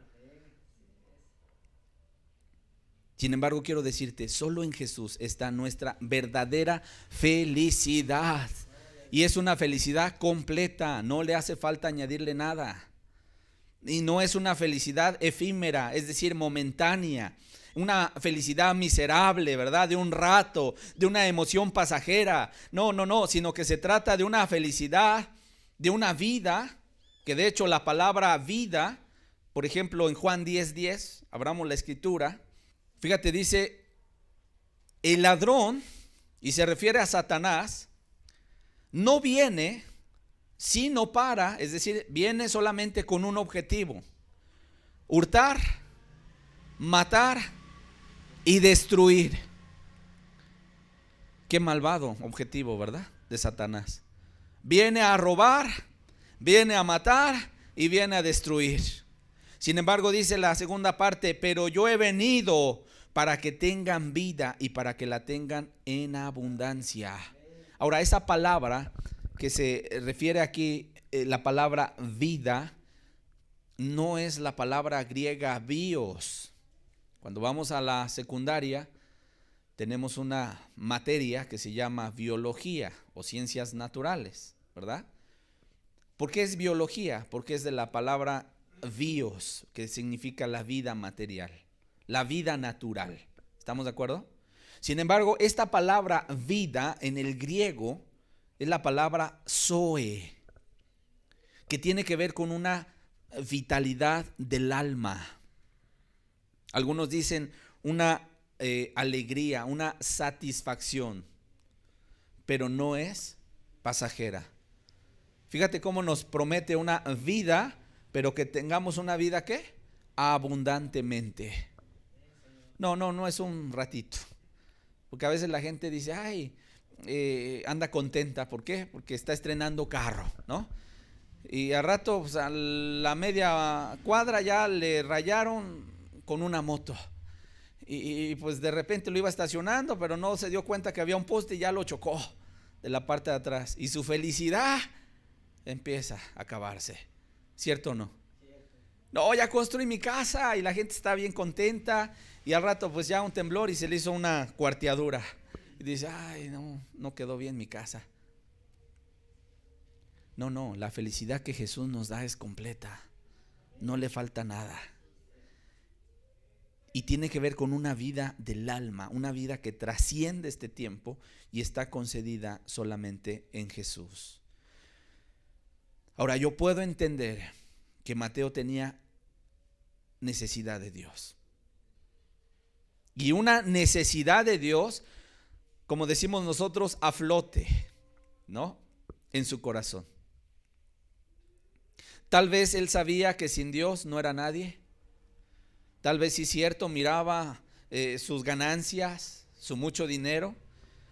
Sin embargo, quiero decirte, solo en Jesús está nuestra verdadera felicidad. Y es una felicidad completa, no le hace falta añadirle nada. Y no es una felicidad efímera, es decir, momentánea. Una felicidad miserable, ¿verdad? De un rato, de una emoción pasajera. No, sino que se trata de una felicidad, de una vida, que de hecho la palabra vida, por ejemplo en Juan 10:10, abramos la escritura, fíjate, dice, el ladrón, y se refiere a Satanás, no viene sino para, es decir, viene solamente con un objetivo: hurtar, matar y destruir. Qué malvado objetivo, ¿verdad? De Satanás. Viene a robar, viene a matar y viene a destruir. Sin embargo, dice la segunda parte, pero yo he venido para que tengan vida y para que la tengan en abundancia. Ahora, esa palabra que se refiere aquí, la palabra vida, no es la palabra griega bios. Cuando vamos a la secundaria, tenemos una materia que se llama biología o ciencias naturales, ¿verdad? ¿Por qué es biología? Porque es de la palabra bios, que significa la vida material, la vida natural. ¿Estamos de acuerdo? Sin embargo, esta palabra vida en el griego es la palabra zoe, que tiene que ver con una vitalidad del alma. Algunos dicen una alegría, una satisfacción, pero no es pasajera. Fíjate cómo nos promete una vida, pero que tengamos una vida ¿qué? Abundantemente. No es un ratito. Porque a veces la gente dice, anda contenta. ¿Por qué? Porque está estrenando carro, ¿no? Y al rato, pues, a la media cuadra ya le rayaron con una moto. Y pues de repente lo iba estacionando, pero no se dio cuenta que había un poste y ya lo chocó de la parte de atrás. Y su felicidad empieza a acabarse. ¿Cierto o no? No, ya construí mi casa y la gente está bien contenta. Y al rato pues ya un temblor y se le hizo una cuarteadura. Y dice, no quedó bien mi casa. No, la felicidad que Jesús nos da es completa. No le falta nada. Y tiene que ver con una vida del alma, una vida que trasciende este tiempo y está concedida solamente en Jesús. Ahora, yo puedo entender que Mateo tenía necesidad de Dios. Y una necesidad de Dios, como decimos nosotros, a flote, ¿no? En su corazón. Tal vez él sabía que sin Dios no era nadie. Tal vez sí es cierto, miraba sus ganancias, su mucho dinero.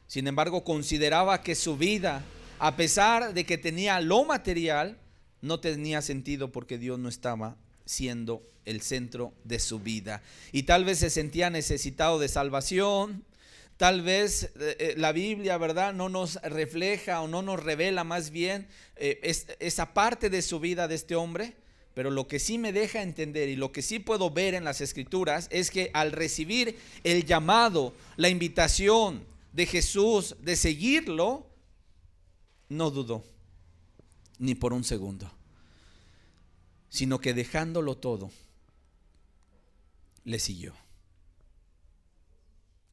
Sin embargo, consideraba que su vida, a pesar de que tenía lo material, no tenía sentido porque Dios no estaba siendo el centro de su vida. Y tal vez se sentía necesitado de salvación. Tal vez la Biblia, ¿verdad?, no nos refleja o no nos revela más bien esa parte de su vida de este hombre. Pero lo que sí me deja entender y lo que sí puedo ver en las Escrituras es que al recibir el llamado, la invitación de Jesús de seguirlo, no dudó ni por un segundo, sino que dejándolo todo, le siguió.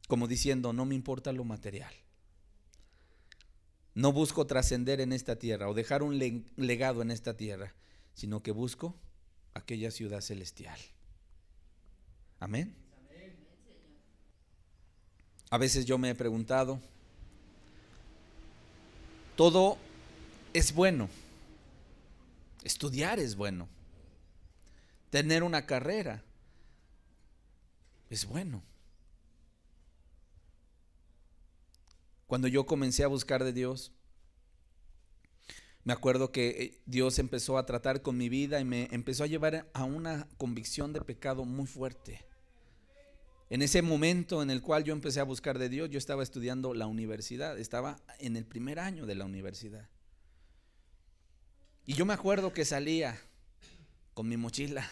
Como diciendo, no me importa lo material. No busco trascender en esta tierra o dejar un legado en esta tierra, sino que busco aquella ciudad celestial. Amén. A veces yo me he preguntado, todo es bueno Estudiar es bueno. Tener una carrera es bueno. Cuando yo comencé a buscar de Dios, me acuerdo que Dios empezó a tratar con mi vida y me empezó a llevar a una convicción de pecado muy fuerte. En ese momento en el cual yo empecé a buscar de Dios, yo estaba estudiando la universidad, estaba en el primer año de la universidad. Y yo me acuerdo que salía con mi mochila,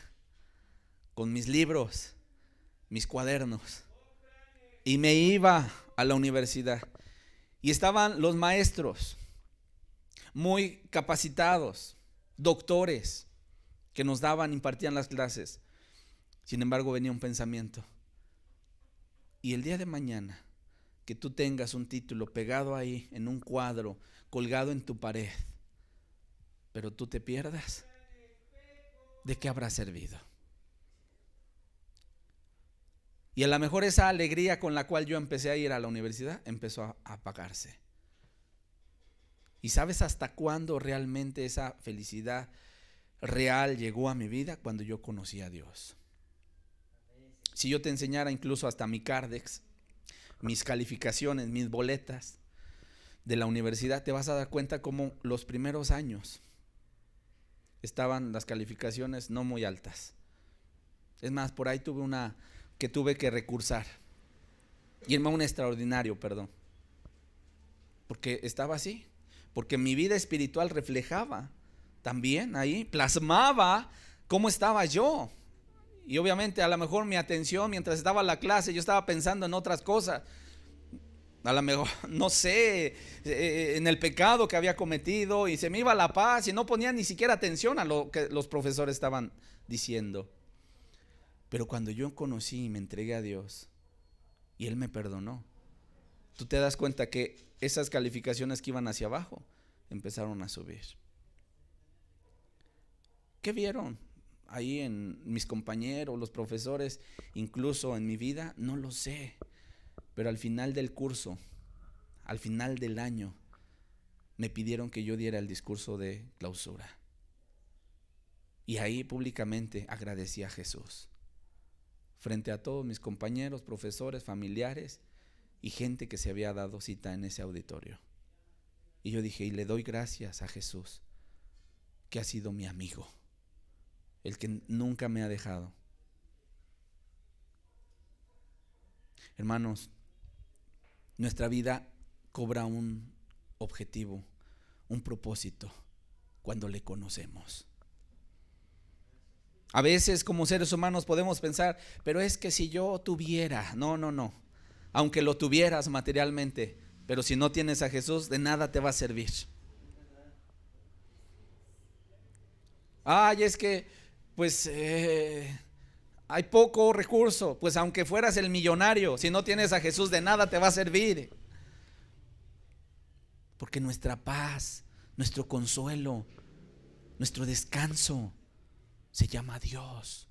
con mis libros, mis cuadernos, y me iba a la universidad. Y estaban los maestros muy capacitados, doctores que nos impartían las clases. Sin embargo, venía un pensamiento: y el día de mañana que tú tengas un título pegado ahí en un cuadro, colgado en tu pared, pero tú te pierdas, ¿de qué habrá servido? Y a lo mejor esa alegría con la cual yo empecé a ir a la universidad empezó a apagarse. ¿Y sabes hasta cuándo realmente esa felicidad real llegó a mi vida? Cuando yo conocí a Dios. Si yo te enseñara incluso hasta mi Cardex, mis calificaciones, mis boletas de la universidad, te vas a dar cuenta cómo los primeros años estaban las calificaciones no muy altas. Es más, por ahí tuve una que tuve que recursar, irme a un extraordinario, porque estaba así. Porque mi vida espiritual reflejaba también ahí, plasmaba cómo estaba yo. Y obviamente a lo mejor mi atención mientras estaba en la clase, yo estaba pensando en otras cosas. A lo mejor, no sé, en el pecado que había cometido, y se me iba la paz y no ponía ni siquiera atención a lo que los profesores estaban diciendo. Pero cuando yo conocí y me entregué a Dios y Él me perdonó, tú te das cuenta que esas calificaciones que iban hacia abajo empezaron a subir. ¿Qué vieron ahí en mis compañeros, los profesores, incluso en mi vida? No lo sé. Pero al final del curso, al final del año, me pidieron que yo diera el discurso de clausura. Y ahí públicamente agradecí a Jesús, frente a todos mis compañeros, profesores, familiares y gente que se había dado cita en ese auditorio. Y yo dije, y le doy gracias a Jesús, que ha sido mi amigo, el que nunca me ha dejado. Hermanos, nuestra vida cobra un objetivo, un propósito, cuando le conocemos. A veces como seres humanos podemos pensar, pero es que si yo tuviera, no. Aunque lo tuvieras materialmente, pero si no tienes a Jesús, de nada te va a servir. Ay, es que pues hay poco recurso. Pues aunque fueras el millonario, si no tienes a Jesús, de nada te va a servir. Porque nuestra paz, nuestro consuelo, nuestro descanso se llama Dios.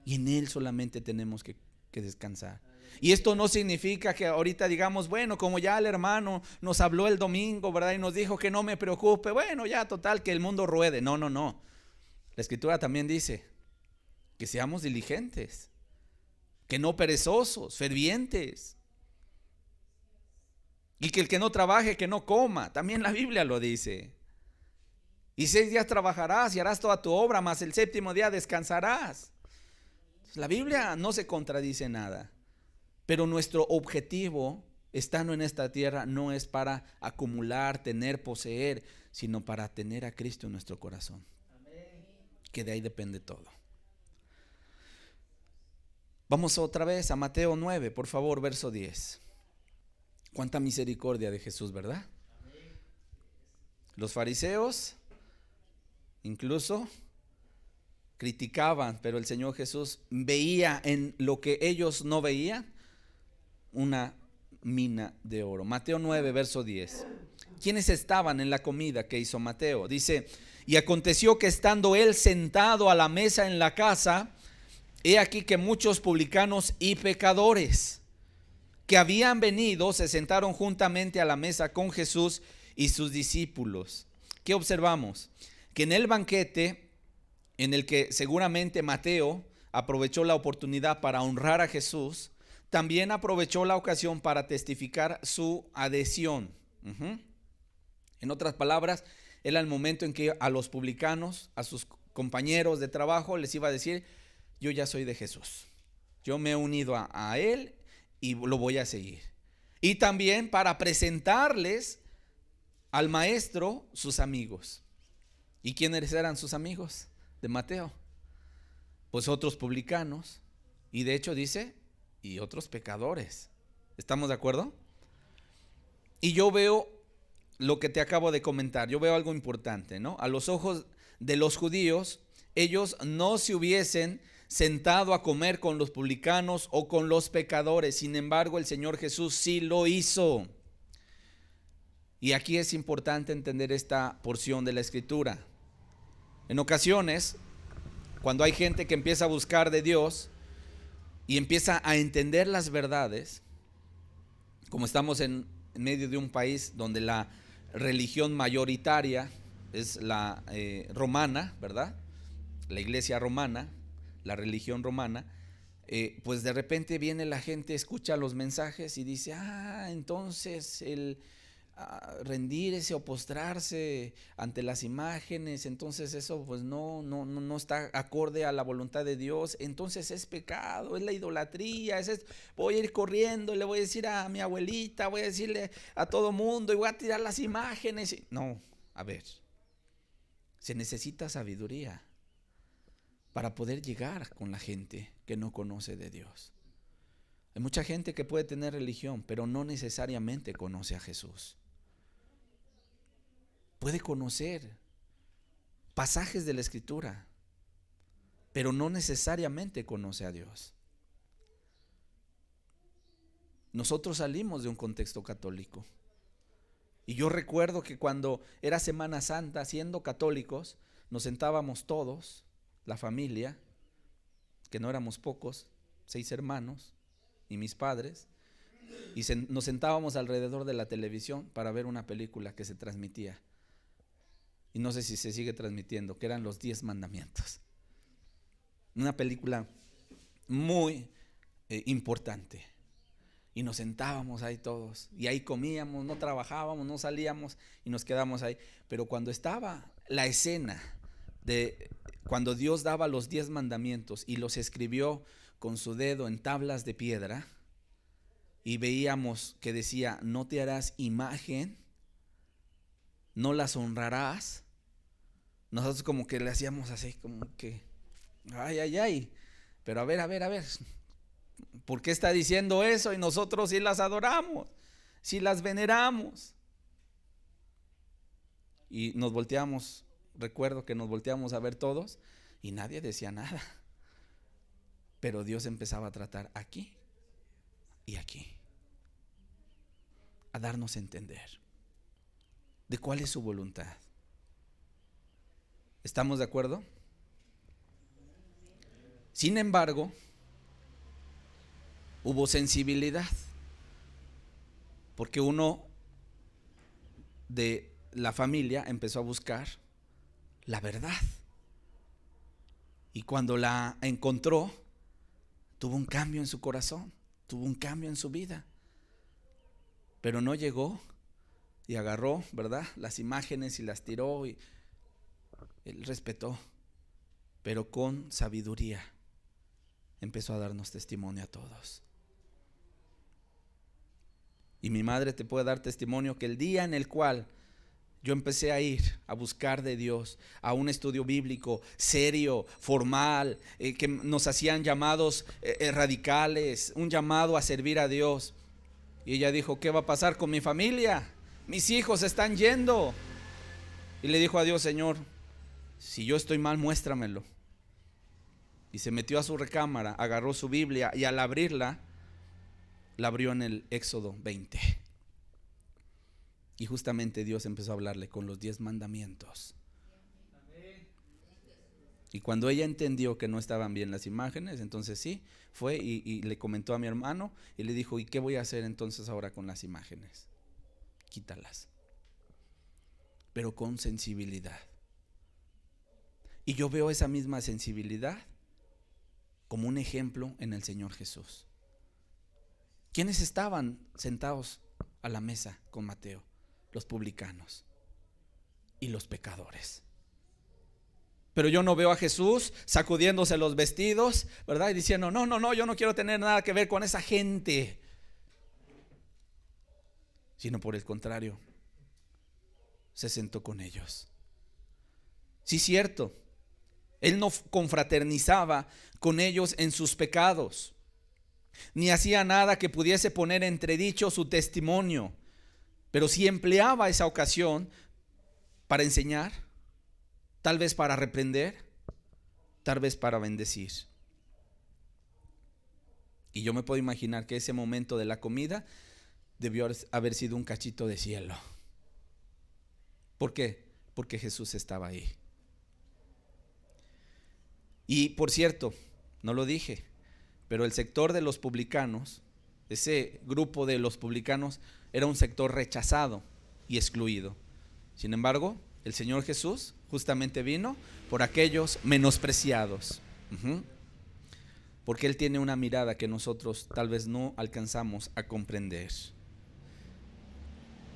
Y en Él solamente tenemos que descansar. Y esto no significa que ahorita digamos, bueno, como ya el hermano nos habló el domingo, ¿verdad? Y nos dijo que no me preocupe, bueno, ya total, que el mundo ruede. No. La Escritura también dice que seamos diligentes, que no perezosos, fervientes. Y que el que no trabaje, que no coma. También la Biblia lo dice. Y 6 días trabajarás y harás toda tu obra, mas el 7º día descansarás. La Biblia no se contradice nada. Pero nuestro objetivo, estando en esta tierra, no es para acumular, tener, poseer, sino para tener a Cristo en nuestro corazón. Que de ahí depende todo. Vamos otra vez a Mateo 9, por favor, verso 10. Cuánta misericordia de Jesús, ¿verdad? Los fariseos incluso criticaban, pero el Señor Jesús veía en lo que ellos no veían una mina de oro. Mateo 9, verso 10. ¿Quiénes estaban en la comida que hizo Mateo? Dice, y aconteció que estando él sentado a la mesa en la casa, he aquí que muchos publicanos y pecadores que habían venido se sentaron juntamente a la mesa con Jesús y sus discípulos. ¿Qué observamos? que en el banquete en el que seguramente Mateo aprovechó la oportunidad para honrar a Jesús, también aprovechó la ocasión para testificar su adhesión. En otras palabras, era el momento en que a los publicanos, a sus compañeros de trabajo, les iba a decir: yo ya soy de Jesús, yo me he unido a él y lo voy a seguir. Y también para presentarles al maestro sus amigos. ¿Y quiénes eran sus amigos de Mateo? Pues otros publicanos, y de hecho dice, y otros pecadores. ¿Estamos de acuerdo? Y yo veo lo que te acabo de comentar, yo veo algo importante, ¿no? A los ojos de los judíos, ellos no se hubiesen sentado a comer con los publicanos o con los pecadores. Sin embargo, el Señor Jesús sí lo hizo. Y aquí es importante entender esta porción de la Escritura. En ocasiones, cuando hay gente que empieza a buscar de Dios y empieza a entender las verdades, como estamos en medio de un país donde la religión mayoritaria es la romana, ¿verdad? La iglesia romana, la religión romana, pues de repente viene la gente, escucha los mensajes y dice: entonces el rendirse o postrarse ante las imágenes, entonces eso pues no está acorde a la voluntad de Dios, entonces es pecado, es la idolatría, es esto. Voy a ir corriendo, le voy a decir a mi abuelita, voy a decirle a todo mundo y voy a tirar las imágenes. No, a ver, se necesita sabiduría para poder llegar con la gente que no conoce de Dios. Hay mucha gente que puede tener religión, pero no necesariamente conoce a Jesús. Puede conocer pasajes de la Escritura, pero no necesariamente conoce a Dios. Nosotros salimos de un contexto católico. Y yo recuerdo que cuando era Semana Santa, siendo católicos, nos sentábamos todos, la familia, que no éramos pocos, 6 hermanos y mis padres, y nos sentábamos alrededor de la televisión para ver una película que se transmitía. Y no sé si se sigue transmitiendo, que eran los 10 mandamientos. Una película muy importante. Y nos sentábamos ahí todos, y ahí comíamos, no trabajábamos, no salíamos, y nos quedamos ahí. Pero cuando estaba la escena de cuando Dios daba los 10 mandamientos y los escribió con su dedo en tablas de piedra, y veíamos que decía: no te harás imagen, no las honrarás. Nosotros como que le hacíamos así, como que ay, pero a ver, ¿por qué está diciendo eso? Y nosotros sí las adoramos, sí las veneramos. Y nos volteamos, recuerdo que nos volteamos a ver todos y nadie decía nada. Pero Dios empezaba a tratar aquí y aquí, a darnos a entender de cuál es su voluntad. ¿Estamos de acuerdo? Sin embargo, hubo sensibilidad, porque uno de la familia empezó a buscar la verdad, y cuando la encontró, tuvo un cambio en su corazón, tuvo un cambio en su vida. Pero no llegó y agarró, ¿verdad?, las imágenes y las tiró, y él respetó, pero con sabiduría empezó a darnos testimonio a todos. Y mi madre te puede dar testimonio que el día en el cual yo empecé a ir a buscar de Dios, a un estudio bíblico serio, formal, que nos hacían llamados radicales, un llamado a servir a Dios. Y ella dijo: ¿qué va a pasar con mi familia? Mis hijos están yendo. Y le dijo a Dios: Señor, si yo estoy mal, muéstramelo. Y se metió a su recámara, agarró su Biblia y al abrirla, la abrió en el Éxodo 20. Y justamente Dios empezó a hablarle con los 10 mandamientos. Y cuando ella entendió que no estaban bien las imágenes, entonces sí, fue y le comentó a mi hermano y le dijo: ¿y qué voy a hacer entonces ahora con las imágenes? Quítalas. Pero con sensibilidad. Y yo veo esa misma sensibilidad como un ejemplo en el Señor Jesús. ¿Quiénes estaban sentados a la mesa con Mateo? Los publicanos y los pecadores. Pero yo no veo a Jesús sacudiéndose los vestidos, ¿verdad? Y diciendo, no, yo no quiero tener nada que ver con esa gente. Sino por el contrario, se sentó con ellos. Sí, cierto, Él no confraternizaba con ellos en sus pecados, ni hacía nada que pudiese poner en entredicho su testimonio, pero sí empleaba esa ocasión para enseñar, tal vez para reprender, tal vez para bendecir. Y yo me puedo imaginar que ese momento de la comida debió haber sido un cachito de cielo. ¿Por qué? Porque Jesús estaba ahí. Y por cierto, no lo dije, pero el sector de los publicanos, ese grupo de los publicanos, era un sector rechazado y excluido. Sin embargo, el Señor Jesús justamente vino por aquellos menospreciados. Porque Él tiene una mirada que nosotros tal vez no alcanzamos a comprender.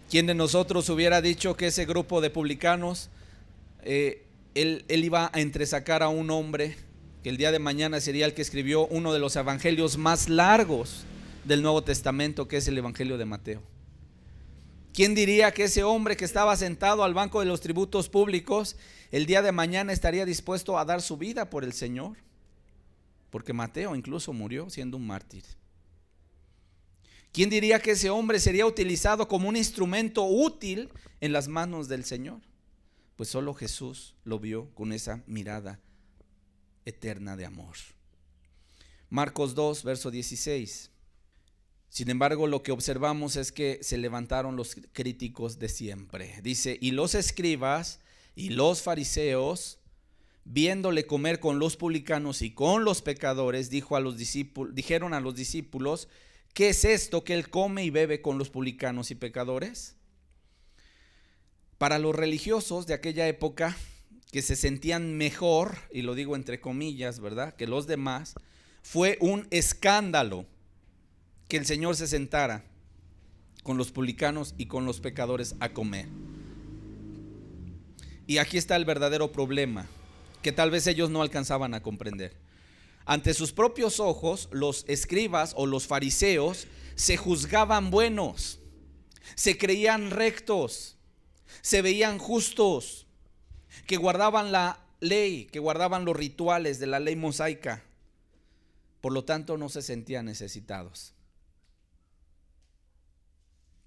¿Quién de nosotros hubiera dicho que ese grupo de publicanos, él iba a entresacar a un hombre que el día de mañana sería el que escribió uno de los evangelios más largos del Nuevo Testamento, que es el Evangelio de Mateo? ¿Quién diría que ese hombre que estaba sentado al banco de los tributos públicos el día de mañana estaría dispuesto a dar su vida por el Señor? Porque Mateo incluso murió siendo un mártir. ¿Quién diría que ese hombre sería utilizado como un instrumento útil en las manos del Señor? Pues solo Jesús lo vio con esa mirada eterna de amor. Marcos 2, verso 16. Sin embargo, lo que observamos es que se levantaron los críticos de siempre. Dice, y los escribas y los fariseos, viéndole comer con los publicanos y con los pecadores, dijeron a los discípulos, ¿qué es esto que él come y bebe con los publicanos y pecadores? Para los religiosos de aquella época, que se sentían mejor, y lo digo entre comillas, ¿verdad?, que los demás, fue un escándalo que el Señor se sentara con los publicanos y con los pecadores a comer. Y aquí está el verdadero problema, que tal vez ellos no alcanzaban a comprender. Ante sus propios ojos, los escribas o los fariseos se juzgaban buenos, se creían rectos, se veían justos, que guardaban la ley, que guardaban los rituales de la ley mosaica. Por lo tanto, no se sentían necesitados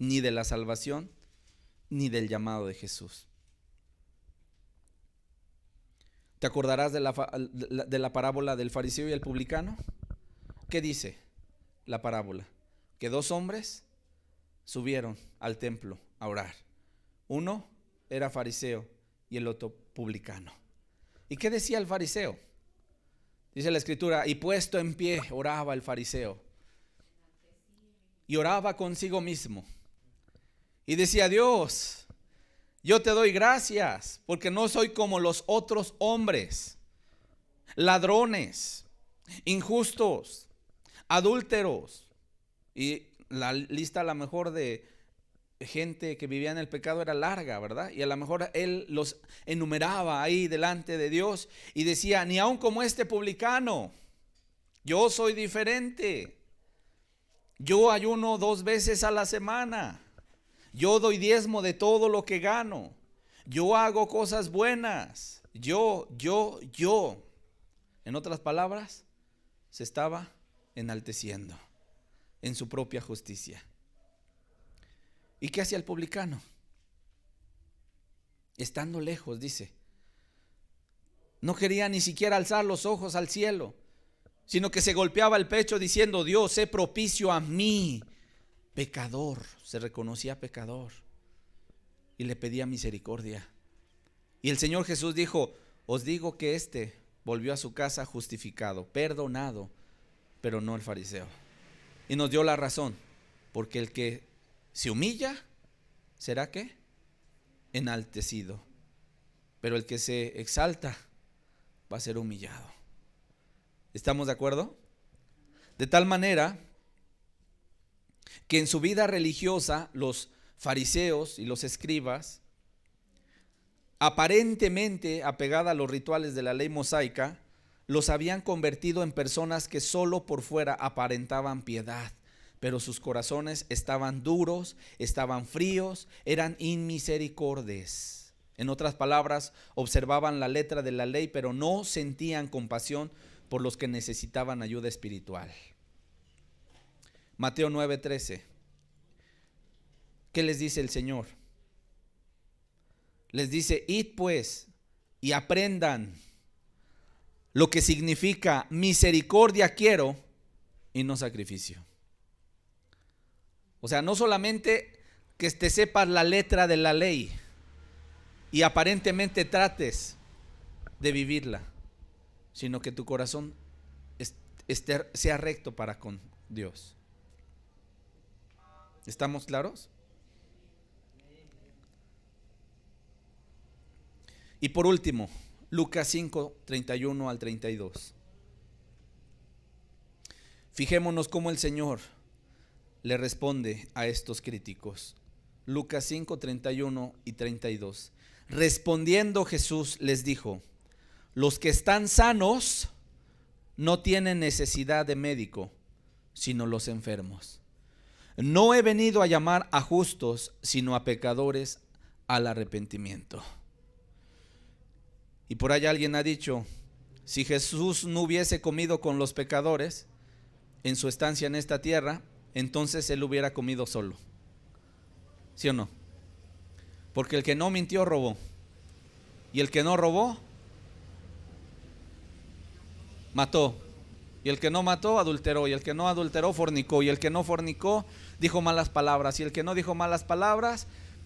ni de la salvación ni del llamado de Jesús. ¿Te acordarás de la parábola del fariseo y el publicano? ¿Qué dice la parábola? Que dos hombres subieron al templo a orar. Uno era fariseo y el otro publicano. ¿Y qué decía el fariseo? Dice la escritura, y puesto en pie oraba el fariseo. Y oraba consigo mismo. Y decía, Dios, yo te doy gracias porque no soy como los otros hombres, ladrones, injustos, adúlteros. Y la lista a lo mejor de gente que vivía en el pecado era larga, ¿verdad? Y a lo mejor él los enumeraba ahí delante de Dios y decía, ni aun como este publicano, yo soy diferente. Yo ayuno 2 veces a la semana. Yo doy diezmo de todo lo que gano. Yo hago cosas buenas. Yo. En otras palabras, se estaba enalteciendo en su propia justicia. ¿Y qué hacía el publicano? Estando lejos, dice, no quería ni siquiera alzar los ojos al cielo, sino que se golpeaba el pecho diciendo, Dios, sé propicio a mí, pecador. Se reconocía pecador y le pedía misericordia. Y el Señor Jesús dijo, os digo que este volvió a su casa justificado, perdonado, pero no el fariseo. Y nos dio la razón, porque el que se humilla, ¿será qué? Enaltecido. Pero el que se exalta va a ser humillado. ¿Estamos de acuerdo? De tal manera que en su vida religiosa los fariseos y los escribas, aparentemente apegada a los rituales de la ley mosaica, los habían convertido en personas que solo por fuera aparentaban piedad, pero sus corazones estaban duros, estaban fríos, eran inmisericordes. En otras palabras, observaban la letra de la ley, pero no sentían compasión por los que necesitaban ayuda espiritual. Mateo 9:13. ¿Qué les dice el Señor? Les dice: id pues y aprendan lo que significa misericordia quiero y no sacrificio. O sea, no solamente que te sepas la letra de la ley y aparentemente trates de vivirla, sino que tu corazón sea recto para con Dios. ¿Estamos claros? Y por último, Lucas 5, 31 al 32. Fijémonos cómo el Señor le responde a estos críticos. Lucas 5, 31 y 32. Respondiendo Jesús les dijo: los que están sanos no tienen necesidad de médico, sino los enfermos. No he venido a llamar a justos, sino a pecadores al arrepentimiento. Y por ahí alguien ha dicho: si Jesús no hubiese comido con los pecadores en su estancia en esta tierra, entonces él hubiera comido solo. ¿Sí o no? Porque el que no mintió robó, y el que no robó mató, y el que no mató adulteró, y el que no adulteró fornicó, y el que no fornicó dijo malas palabras, y el que no dijo malas palabras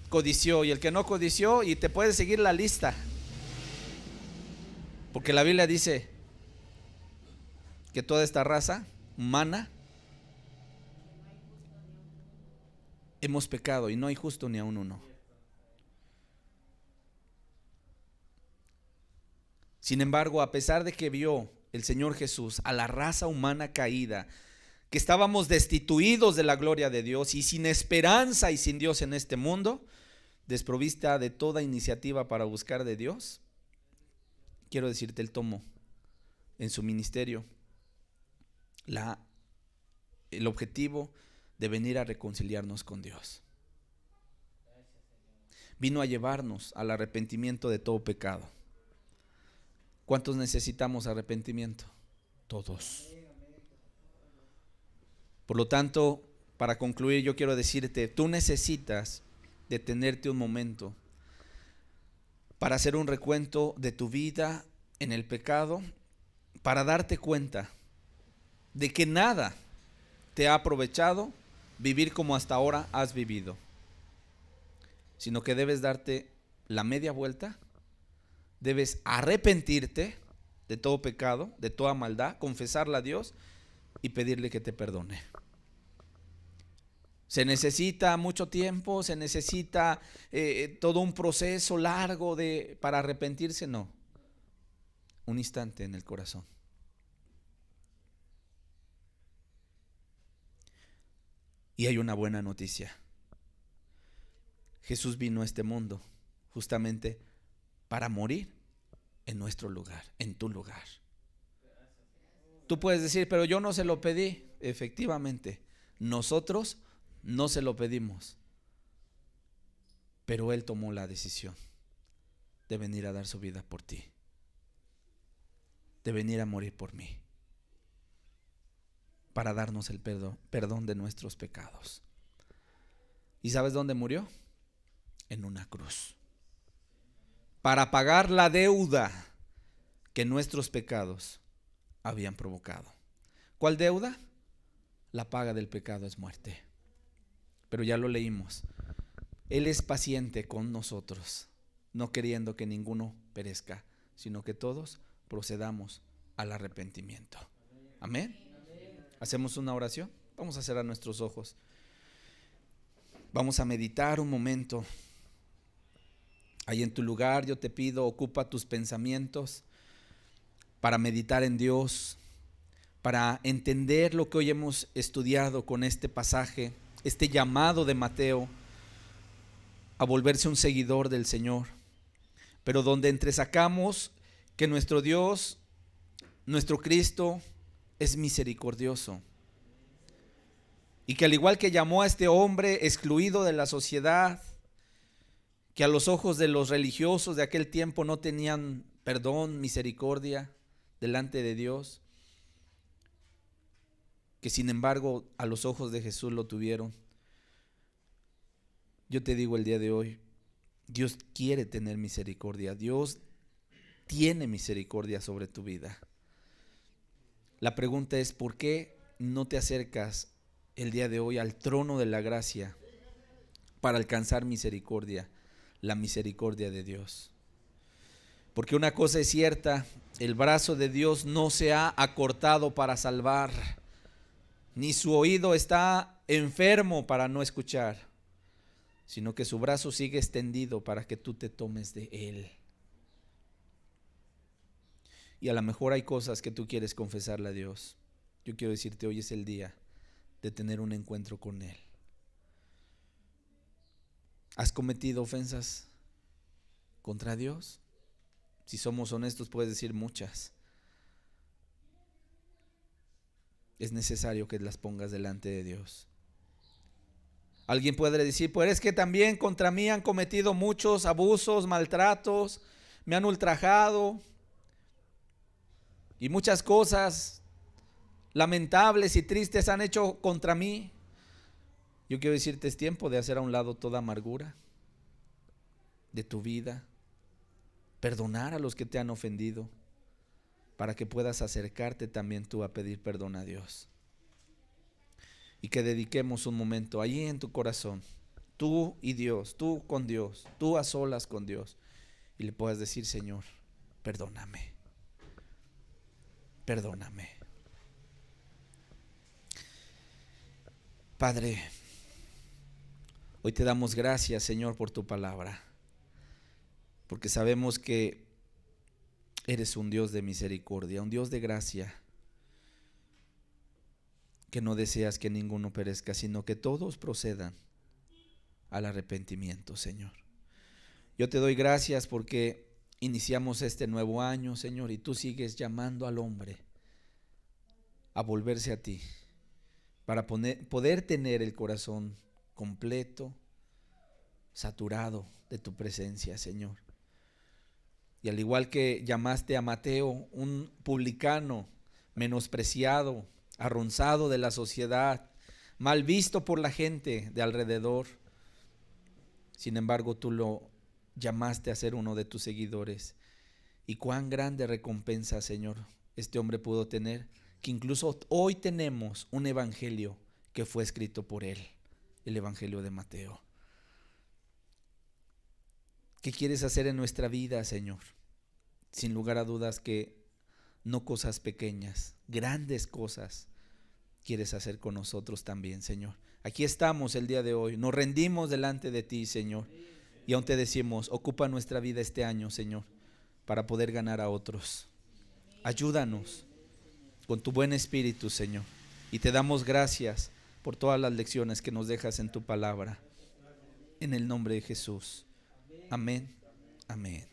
codició, y el que no codició, y te puedes seguir la lista. Porque la Biblia dice que toda esta raza humana hemos pecado y no hay justo ni aun uno. Sin embargo, a pesar de que vio el Señor Jesús a la raza humana caída, que estábamos destituidos de la gloria de Dios y sin esperanza y sin Dios en este mundo, desprovista de toda iniciativa para buscar de Dios, quiero decirte, Él tomó en su ministerio el objetivo de venir a reconciliarnos con Dios. Vino a llevarnos al arrepentimiento de todo pecado. ¿Cuántos necesitamos arrepentimiento? Todos. Por lo tanto, para concluir, yo quiero decirte, tú necesitas detenerte un momento para hacer un recuento de tu vida en el pecado, para darte cuenta de que nada te ha aprovechado vivir como hasta ahora has vivido, sino que debes darte la media vuelta, debes arrepentirte de todo pecado, de toda maldad, confesarla a Dios y pedirle que te perdone. Se necesita mucho tiempo, se necesita todo un proceso largo para arrepentirse, no. Un instante en el corazón. Y hay una buena noticia. Jesús vino a este mundo justamente para morir en nuestro lugar, en tu lugar. Tú puedes decir, pero yo no se lo pedí. Efectivamente, nosotros no se lo pedimos, pero Él tomó la decisión de venir a dar su vida por ti, de venir a morir por mí, para darnos el perdón de nuestros pecados. ¿Y sabes dónde murió? En una cruz, para pagar la deuda que nuestros pecados habían provocado. ¿Cuál deuda? La paga del pecado es muerte. Pero ya lo leímos. Él es paciente con nosotros, no queriendo que ninguno perezca, sino que todos procedamos al arrepentimiento. Amén. ¿Hacemos una oración? Vamos a cerrar nuestros ojos. Vamos a meditar un momento. Ahí en tu lugar yo te pido, ocupa tus pensamientos. para meditar en Dios, para entender lo que hoy hemos estudiado con este pasaje, este llamado de Mateo a volverse un seguidor del Señor, pero donde entresacamos que nuestro Dios, nuestro Cristo, es misericordioso. Y que al igual que llamó a este hombre excluido de la sociedad, que a los ojos de los religiosos de aquel tiempo no tenían perdón, misericordia delante de Dios, que sin embargo a los ojos de Jesús lo tuvieron. Yo te digo el día de hoy, Dios quiere tener misericordia, Dios tiene misericordia sobre tu vida. La pregunta es, ¿por qué no te acercas el día de hoy al trono de la gracia para alcanzar misericordia, la misericordia de Dios? Porque una cosa es cierta, el brazo de Dios no se ha acortado para salvar, ni su oído está enfermo para no escuchar, sino que su brazo sigue extendido para que tú te tomes de él. Y a lo mejor hay cosas que tú quieres confesarle a Dios. Yo quiero decirte, hoy es el día de tener un encuentro con Él. ¿Has cometido ofensas contra Dios? Si somos honestos, puedes decir muchas. Es necesario que las pongas delante de Dios. Alguien puede decir, pues es que también contra mí han cometido muchos abusos, maltratos, me han ultrajado y muchas cosas lamentables y tristes han hecho contra mí. Yo quiero decirte, es tiempo de hacer a un lado toda amargura de tu vida, perdonar a los que te han ofendido, para que puedas acercarte también tú a pedir perdón a Dios. Y que dediquemos un momento allí en tu corazón, tú y Dios, tú con Dios, tú a solas con Dios, y le puedas decir, Señor, perdóname, perdóname. Padre, hoy te damos gracias, Señor, por tu palabra, porque sabemos que eres un Dios de misericordia, un Dios de gracia, que no deseas que ninguno perezca, sino que todos procedan al arrepentimiento, Señor. Yo te doy gracias porque iniciamos este nuevo año, Señor, y tú sigues llamando al hombre a volverse a ti, para poder tener el corazón completo, saturado de tu presencia, Señor. Y al igual que llamaste a Mateo, un publicano menospreciado, arronzado de la sociedad, mal visto por la gente de alrededor, sin embargo tú lo llamaste a ser uno de tus seguidores. Y cuán grande recompensa, Señor, este hombre pudo tener, que incluso hoy tenemos un evangelio que fue escrito por él, el evangelio de Mateo. ¿Qué quieres hacer en nuestra vida, Señor? Sin lugar a dudas que no cosas pequeñas, grandes cosas quieres hacer con nosotros también, Señor. Aquí estamos el día de hoy, nos rendimos delante de ti, Señor, y aún te decimos, ocupa nuestra vida este año, Señor, para poder ganar a otros. Ayúdanos con tu buen espíritu, Señor, y te damos gracias por todas las lecciones que nos dejas en tu palabra, en el nombre de Jesús. Amén, amén.